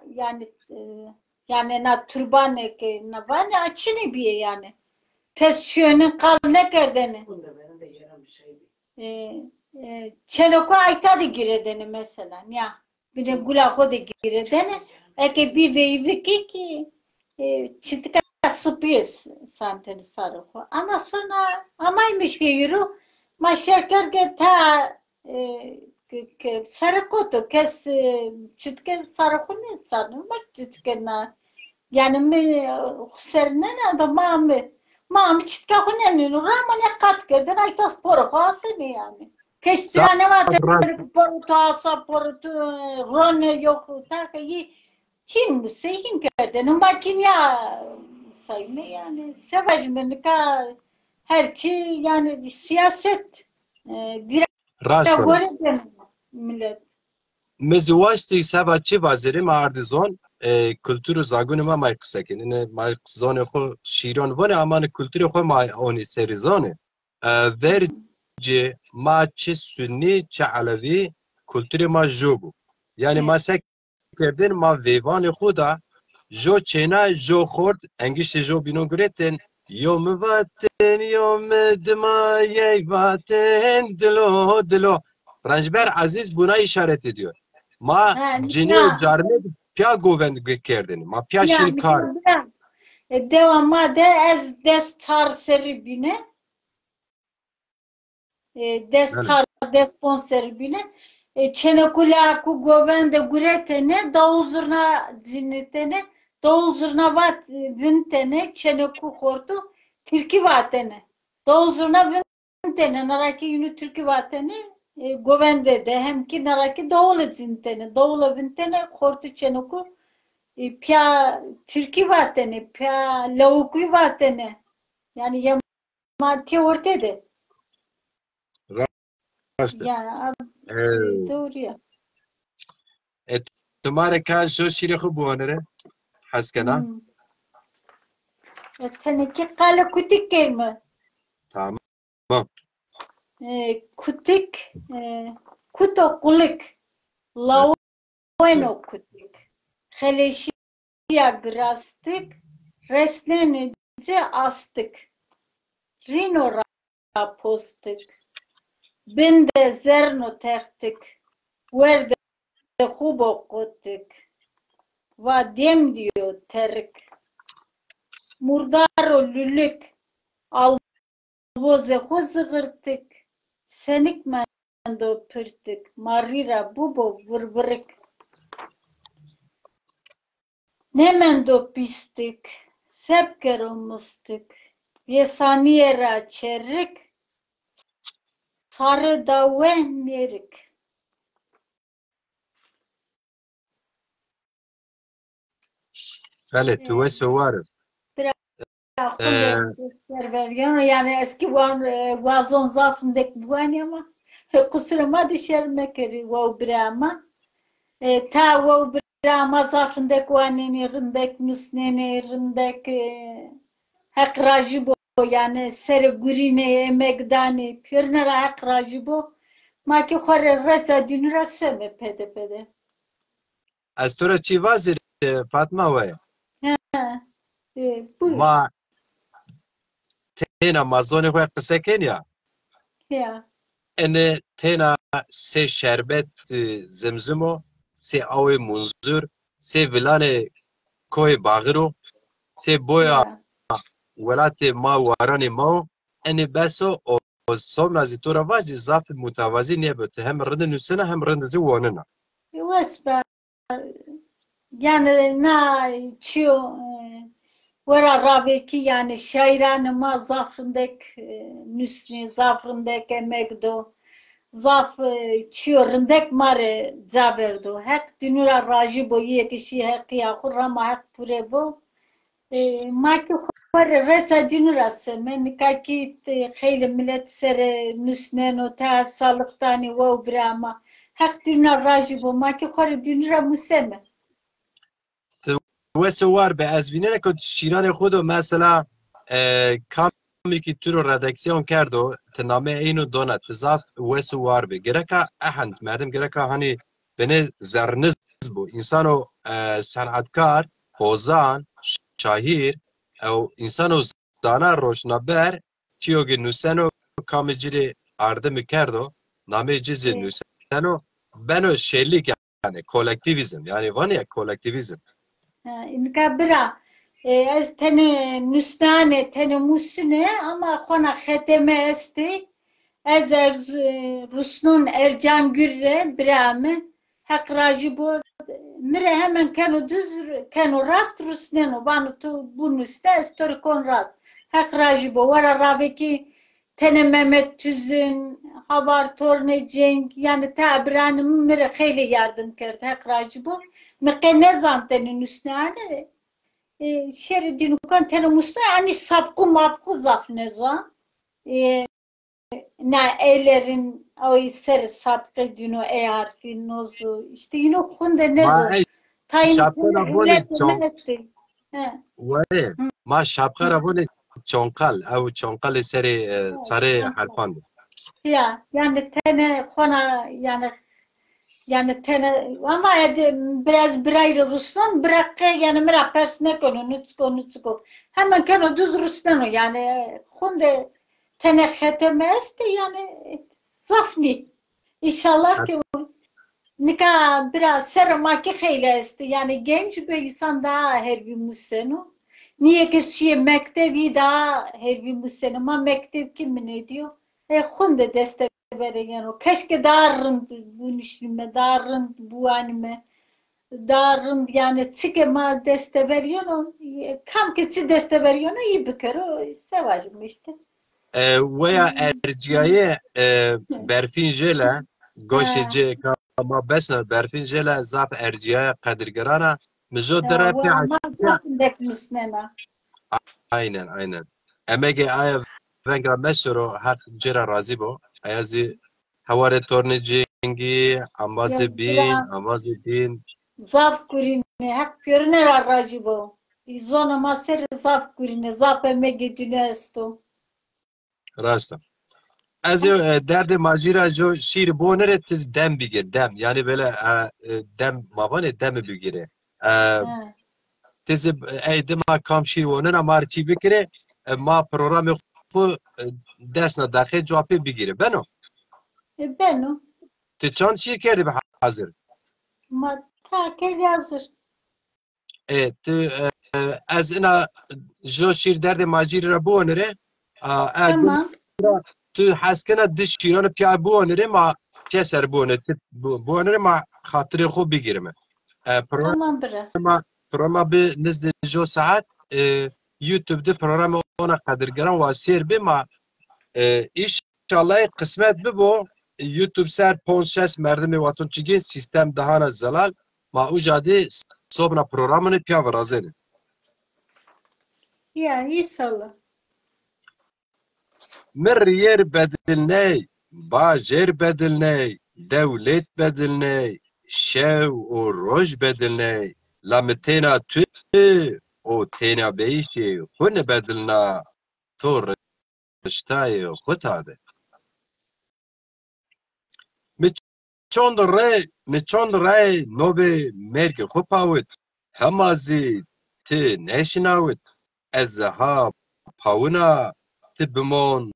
yani na turbane ke na bana açını bir yani. Tesçiyonun kalne kerdene. Çeloko aytadı giredene mesela ya bir de gulako da giredene eke bir veyvi ki çitka sıpıyız santeni sarıko ama sonra amaymış ki yürü maşerker ke ta sarıko to kes çitke sarıko ne sanırım bak çitke na yani mi sernen da mam çitka hunen ramane kat kerden aytas poroko asene yani keştirane vate porutu asa porutu rone yok ta ki hin kerden makimya sayme yani sevajmen ka her şey yani siyaset bir göre millet mezvaçti sevaçi vaziri mardizon kültürü zagunı ma may kısakin ne may zone xo şiron vone aman kültürü xo may oni serizone verce ma çi sünni çi alevi kültürü ma jobu yani ma sekerdin ma vevan xuda jo çena jo xort engişte jo bino greten yom vaten yom dma yey vaten dilo dilo Ranjber Aziz buna işaret ediyor. Ma cini carne pya goven kerdin. Ma pya şirkar. Devamma de ez destar seribine destar desponsor bine Çenekula ku govende guretene, davul zurna zinetene, davul zurna vat vintene, çeneku hortu, Türkiye vatene. Davul zurna vintene, naraki yünü Türkiye vatene, govende de hem ki naraki davul zintene, davul vintene, hortu çeneku, pya Türkiye vatene, pya lavuku vatene. Yani yamati ortede. Raste. Yani doğru ya. Tumare ka jo şiri xu buanere heskena. Teneke kale kutik kelime. Tamam. Kutik, kuto kulik. Laveno kutik. Heleşiya grastık. Resnenizi astık. Rino rapostık. Binde zerno tehtik. Verde hubo kotik. Vadem diyor terik. Murdaro lülük. Alvoze huzgırtık. Senik mendo pırtık. Marira bubo vırbırık. Ne mendo pistik. Sepkero mıstık. Yesaniyera çerik. Sarı dave merik. Bele tu ve sovarım. Yani eski vazon zarfındaki buani ama kusuruma dışarıma kere vav brama. Ta vav brama zarfındaki vanini rındek nusneni rındek hak rajibo yani seri gurine emekdani pirnera hak rajibo ma ki khore reza dünüra seme pede pede. Ez tora çi vazir Fatma ve. Buyur. Ma tena mazoni xwe qiseken ya. Ya. Ene tena se şerbet zemzimo, se awe munzur, se vilane koy bağıro, se boya welate ma warani ma ene beso o somna zitora vaji zafi mutavazi niye böte hem rinde nüsene hem rinde zi wanına. Vesper yani na çiyo vera rabeki yani şairanı ma zafındek nüsni zafındek emekdo zaf çiyo rındek mare caberdo hek dünüra raji boyu kişi hek ya kurama hek pure bo maki khore resa dünüra semen kaki khayl millet sere nüsneno ta salıktani ve brama hek dünüra raji bo maki khore dünüra museme. Ve var be ez binene ko şiran xudo mesela kaمی ki tür redaksiyon کردو تنامه اینو دونه تزاف وسو وار به گرکا اهند مردم گرکا hani beni zerniz bu insano sanatکار hozan şair او insano zana roşnaber çiyoge nuseno kamicili ardım kerdo name cizi nuseno beno şerlik yani kolektivizm yani var ya kolektivizm. İnka bira ez tene nüstane tene musine ama kona kheteme esti ez Rusnun Ercan Gürre birame hak rajibo mire hemen kenu düz kenu rast Rusneno banu tu bunu iste storikon rast hak rajibo vara rabeki tene Mehmet Tüzün Havar Torne Cenk yani tabiranı mire kheyli yardım kerdi hak rajibo mekene zanteni nüstane şeridin kan tenemusta yani sapku mapku zaf nezva na ellerin o ser sapkı dino e harfi nozu işte yine kunde nezo tayin şapkara bone ve ma şapkara bone çonkal ev çonkal seri sarı harfan ya yani tene kona yani tene ama biraz birayla Ruslan bırak yani mera persne konu nutsko hemen kano düz Ruslan yani hunde tene kheteme este yani zafni inşallah ki nika biraz sermaki khayla este yani genç bir insan daha her bir musenu niye ki şey mektebi daha her bir musenu ama mektep kim ne diyor hunde destek vereyano. Keşke darrın bu nişlime, darrın bu anime. Darrın yani çike ma deste veriyorno. Kam ki çi deste veriyorno iyi bir kere o sevacım işte. Veya erciye berfin jele goşece ama besna berfin jele zaf erciye kadirgerana mijo dere Ve pi ama açya. zaten dekmişnena. Aynen. Emege aya vengra mesoro hak cera razı bo. Ayazi havare torne cengi Ya ambazi bin. zaf kurine, hak görüner aracı bu. Zona maser zaf kurine, zaf emege düne esto. Rasta. Ez derdi macira jo şiir bonere tiz dem bigir dem. Yani böyle dem mabane dem bigire. Tiz eydima kam şiir wonen amar çi bikire ma programı xu desna daxe cevapı bigire. Beno. Beno, Ti çand şiir kerdi be hazır. ma ta kel hazır. Tu ez ina jo şiir derdi macira bonere Tamam. tu haskena diş şiiranı piya bonere ma keser bonere bonere ma hatırı xu bigirme. Tamam bre. Programa bi nizde jo saat YouTube'da programı ona kadirgeran ve ser bi ma inşallah kısmet bi bu YouTube ser ponşes merdimi watun çigin sistem daha na zelal ma ujadi sobna programını piya varazeni. Ya inşallah. Mir yer bedilney, bajer bedilney, devlet bedilney, şev o roj bedilney, lametena tü o tena beyşi hun bedilna to rıştayı hutade. Miçon re nobe merge hupavut hemazi ti neşinavut ez ha pavuna ti bimon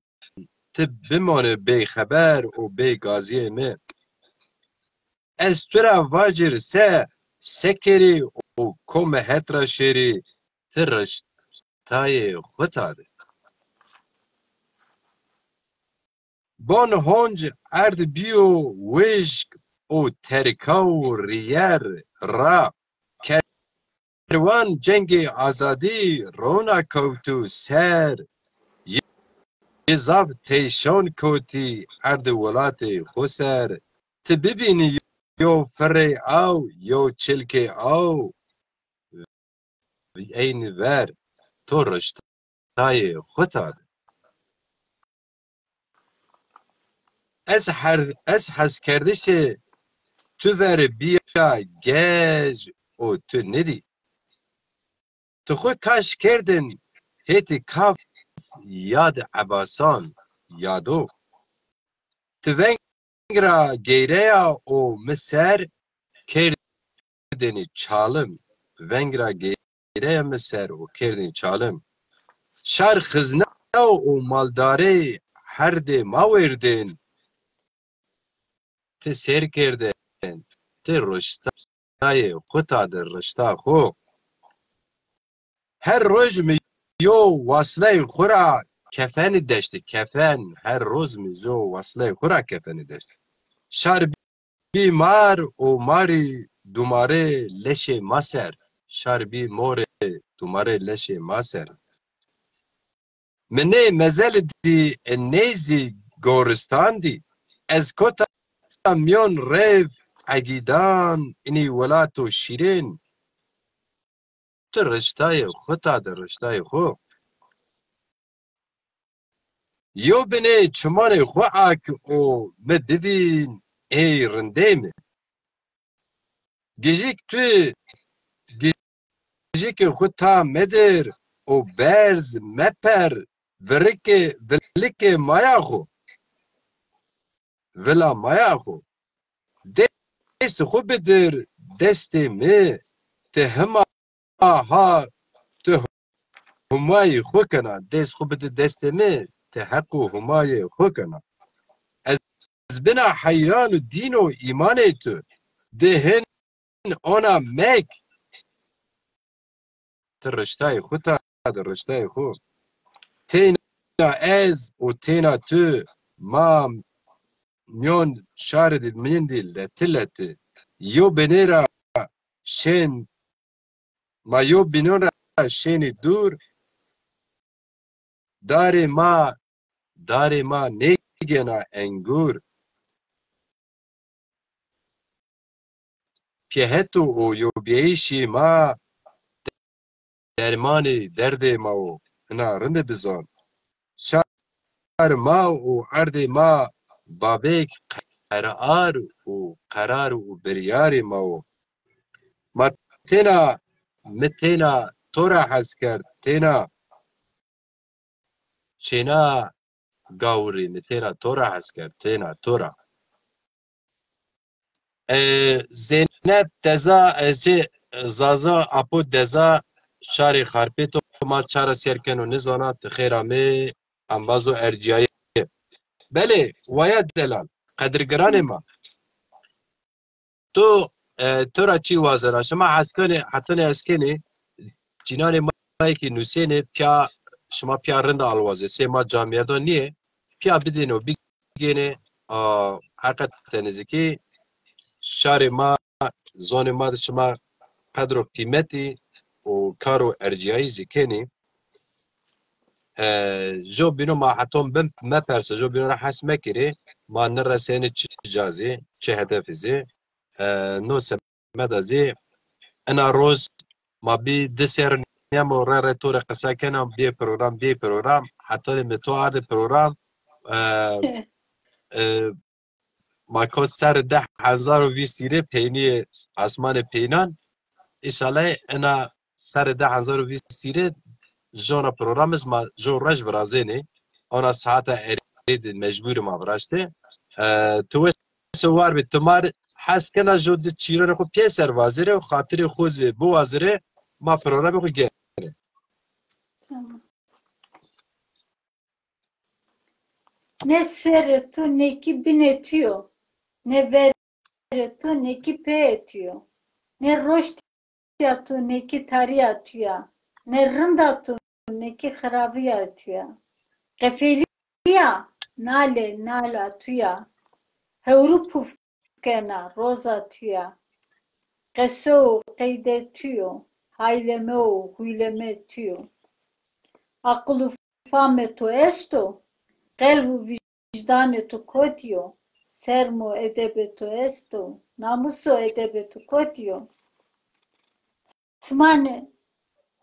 bimone bê xeber û bê gaziyê me. Ez tura vacir sekerî û kome hetra şerî ti reştayê xwe de. Bon honc erd bîyo wêjk û terika û riyer ra kerwan cengê azadî rona kewtû ser zav teyşon koti erd welatê xwe ser ti bibînî yo ferê aw yo çilkê aw eynî ver to reştayê xwe de. Ez hezkerdişê tu ver biya gej û tu nedî. Tu xwe kaş kerdin hêtî kaf yad ebasan yado. Tu vengra geyreya û miser kerdinî çalim. Vengra geyreya miser û kerdinî çalim. Şar xizna û maldarê her dê mawêrdin. Ti sêr kerdin, ti reştayê xwe de reşta xwe. Her roj mi yo wasileyê xwe ra kefenê deştê kefen her roz mi zo wasileyê xwe ra kefenê deştê. Şar bîmar û marî dumarê leşê maser. Şar bîmorê dumarê leşê maser. Minê mezel dî nêzî goristan dî. Ez kota myon rev egîdan inî welat û şîrên ti reştayê xwe de reştayê xwe. Yo binê çimanê xwe ak û mi bivîn ê rindê me. Gejîk tu gejîkê xwe ta medir û berz meper vilikê maya xwe. Vila maya xwe. Dest xwe bidir destê me ti hema ha tu humayê xwe kena. Dest xwe bidir destê me ti heq û humayê xwe kena. Ez bina heyran û dîn û îmanê tu di hin ona mek ti reştayê xwe de reştayê xwe. Têna ez û têna tu ma nyon şaridi mindil le tilleti yo benera şen ma yo binora şeni dur dare ma negena engur pihetu o yo bieşi ma dermani derde ma o na rinde bizon şar ma o arde ma babek karar o biryari ma o ma متنا تورا حس کرد تینا چینا گاوری متنا تورا حس کرد تینا تورا زینب دزا زازا اپو دزا شاری خارپیتو ما چارا سیرکن و نزانا تخیرامه انبازو ارجیایی بله وید دلال قدرگران ما تو تورا چی وازنا شما حسکنی حتی اسکنی جنان ما که نوسینه پیا شما پیا رند آلوازه سه ما جامعه دو نیه پیا بدین و بگینه حقیقت نزدیکی شهر ما زون ما شما قدر و قیمتی و کار و ارجیایی زکنی جو بینو ما حتم بم ما پرسه جو بینو را حس مکری ما نرسینه چه جازی چه هدفیزی نو سمدازی انا روز ما بی دسر نیم و ره طور قصه کنم بی پروگرام حتی متو عرض پروگرام ما کد سر 10,000 سیره پینی آسمان پینان ایشاله انا سر 10,000 سیره جونا پروگرامز ما جو رج برازینه انا ساعت ارید مجبور ما براشته تو سوار به تمار حس کنه جو د چیرن خو پیسر وازره و خاطر خوز بو وازره ما پروگرام خو گه Ne serretu ne ki binetiyor. Ne veretu ne ki pe etiyor. Ne roştiyatu ne ki tari atıyor. Ne rındatu ne ki harabi atıyor. Kefeliya nale atıyor. Hevru pufkena roz atıyor. Keso kaydetiyor. Hayleme o huyleme etiyor. Akıllı fameto esto. Qalbu vicdanetu kodiyo, sermo edebetu esto, namuso edebetu kodiyo. Smane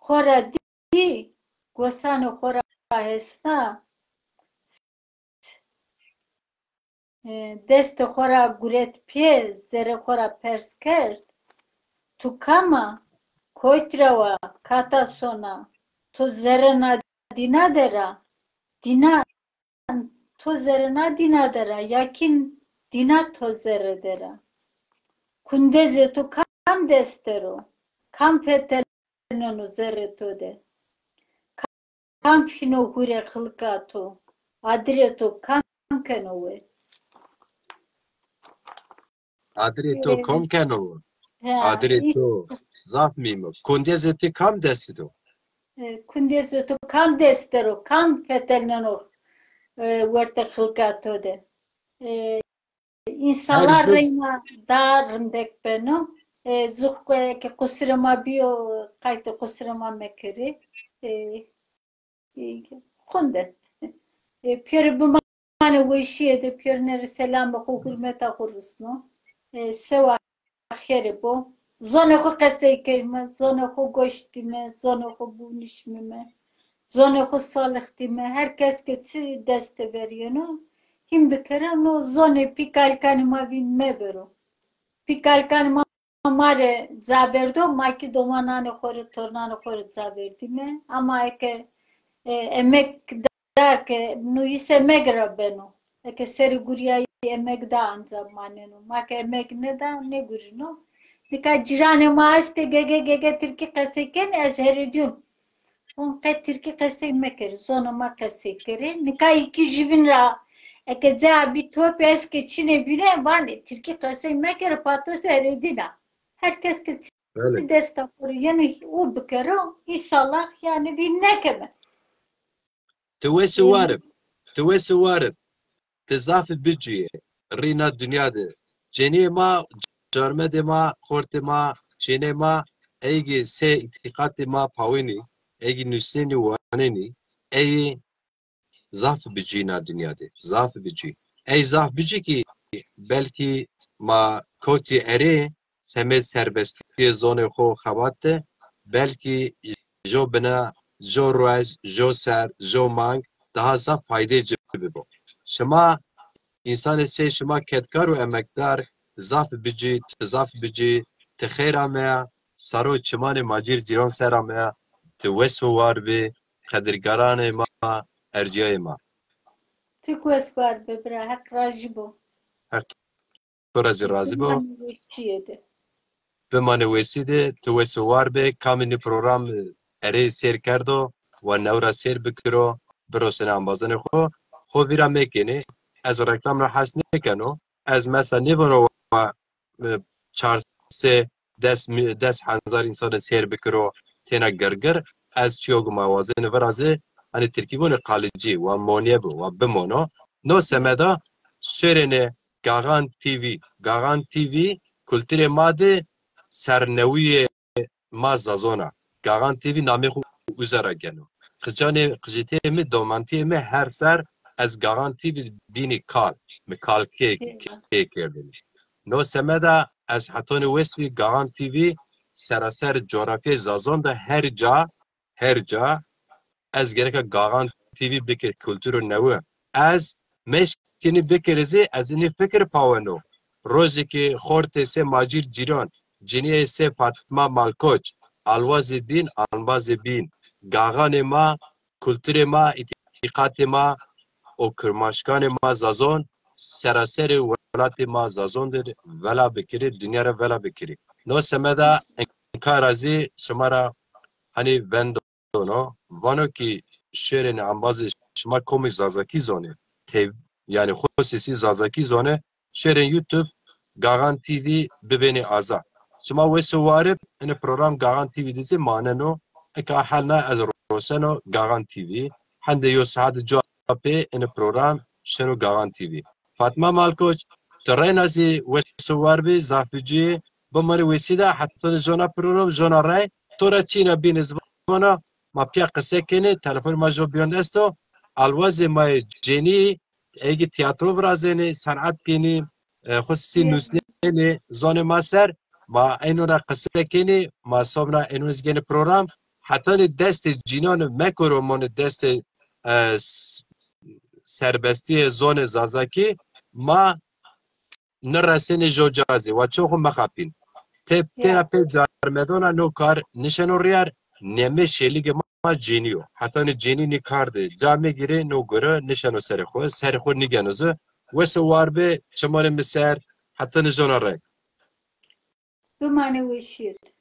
xora di, gosane xora hesta, deste xora guret pie, zere xora pers kert, tu kama koitrava kata sona, tu zere na dinadera, dina تو زره ندینا داره یکین دینا تو زره داره کندزه تو کم دسته رو کم پترنو زره تو ده کم پینو گوره خلقا تو عدره تو کم کنوه عدره تو کم کنو عدره تو زاف میمو کندزه تی کم دسته تو کندزه تو کم دسته رو کم پترنو ورته خلقاتو ده insanlar reyna darındek beno zuhko ke kusrama bio kayta kusrama mekeri khunde pier bumane wishie de pier nere selam ko hurmeta khurusno sewa khere bo zone ko qasay kelme zone ko goştime zone ko bunişmime zone ko salahtime herkes ke deste veriyor Kim bikere no zone pikalkanima vinme vero. Pikalkanima mare zaberdo maki domanane khore tornane khore zaberdime ama eke emek da ke nu ise megra beno. Eke seri guriya emek da anzab maneno. Make emek ne da ne gurino. Nika cirane maaste gege tirki kaseken ez herediyum. On ke tirki kasek mekeri zona ma kasekeri. Nika iki jivin ra Eke zabi top eski Çin'e bile vane Türkiye kasayı mekere pato seyredina. Herkes ki destekleri yani o bükere inşallah yani bir nekeme. تويس وارب تزاف بجي رینا دنیا ده جنی ما جرمد ما خورت ما چینه ما ایگی سه اتقاط ما پاوینی ایگی نسینی وانینی ای زاف بجینا دنیا ده زاف بجی ای زاف بجی کی بلکی ما کوتی اری سمت سربستی زون خو خواته بلکی جو بنا جو روز جو سر جو مانگ daha za fayda cebi bu. Şema insan ise şema kedkar ve emekdar zaf bici, tezaf bici, texera mea, saro çimane macir ciran sera mea, te weso var be, kadirgarane ma, erciye ma. Tık var be bre, hak rajı bu. Her toracı razı bu. Çiyedi. Bimane weside, te weso var be, kamini program ere ser kerdo, ve nevra ser bikiro, بروسن انبازن خو ویرا میکنی از رکلام را حس نکنو از مثلا نیورو و 4-10,000 انسان سیر بکرو تینا گرگر از چیوگ موازن ورازه hani ترکیبون قالجی و مونیه بو و بمونو نو سمدا شرنه گاغان تیوی کلتر ماده سرنوی ما زازونا گاغان تیوی نامی خو وزرا گنو قجانه قجیته می دومانتی می هر سر از گارانتی بینی کال کی کردیم نو سمدا از حتون وسوی گارانتی وی سراسر جغرافی زازان ده هر جا از گرک گارانتی وی بکر کلتور نو از مشکنی بکرزی از این فکر پاونو روزی که خورت سه ماجیر جیران جنیه سه فاطمه مالکوچ آلوازی بین گاغان ما کلتور ما اتقاط ما و کرماشکان ما زازون سراسر ولات ما زازون در ولا بکری دنیا را ولا بکری نو سمدا انکار ازی شما را هنی وندونو وانو کی شیرین انباز شما کومی زازاکی زونه yani خصوصی زازاکی زونه شیرین یوتیوب گاغان تیوی ببینی آزاد شما ویسو وارب این پروگرام گاغان تیوی دیزی ماننو اکا حالنا از روشنو گاغان تیوی هنده یو ساعت جوابه این پروگرام شنو گاغان تیوی فاطمه مالکوچ ترین ازی ویسو واربی زافیجی بماری ویسیده حتی جونا پروگرام جونا رای تورا چینا بین زبانا ما پیا قصه کنه تلفن ما جو بیان دستو الوازی ما جنی ایگی تیاترو برازینی صنعت کنی خصوصی نوسنی زون ما سر ما اینو را قصه کنی ما صبنا اینو نزگین پروگرام حتی دست جینان مکرو من دست سربستی زون زازاکی ما نرسین جو جازی و چوخو مخابین تینا پی جارمدونا نو کار نشنو ریار نمی شلیگ ما جینیو حتی جینی نی کار ده جامعه گیره نو گره نشنو سرخو نگنوزه وسو واربه چمانه مسر حتی نجونا رای بمانه وشید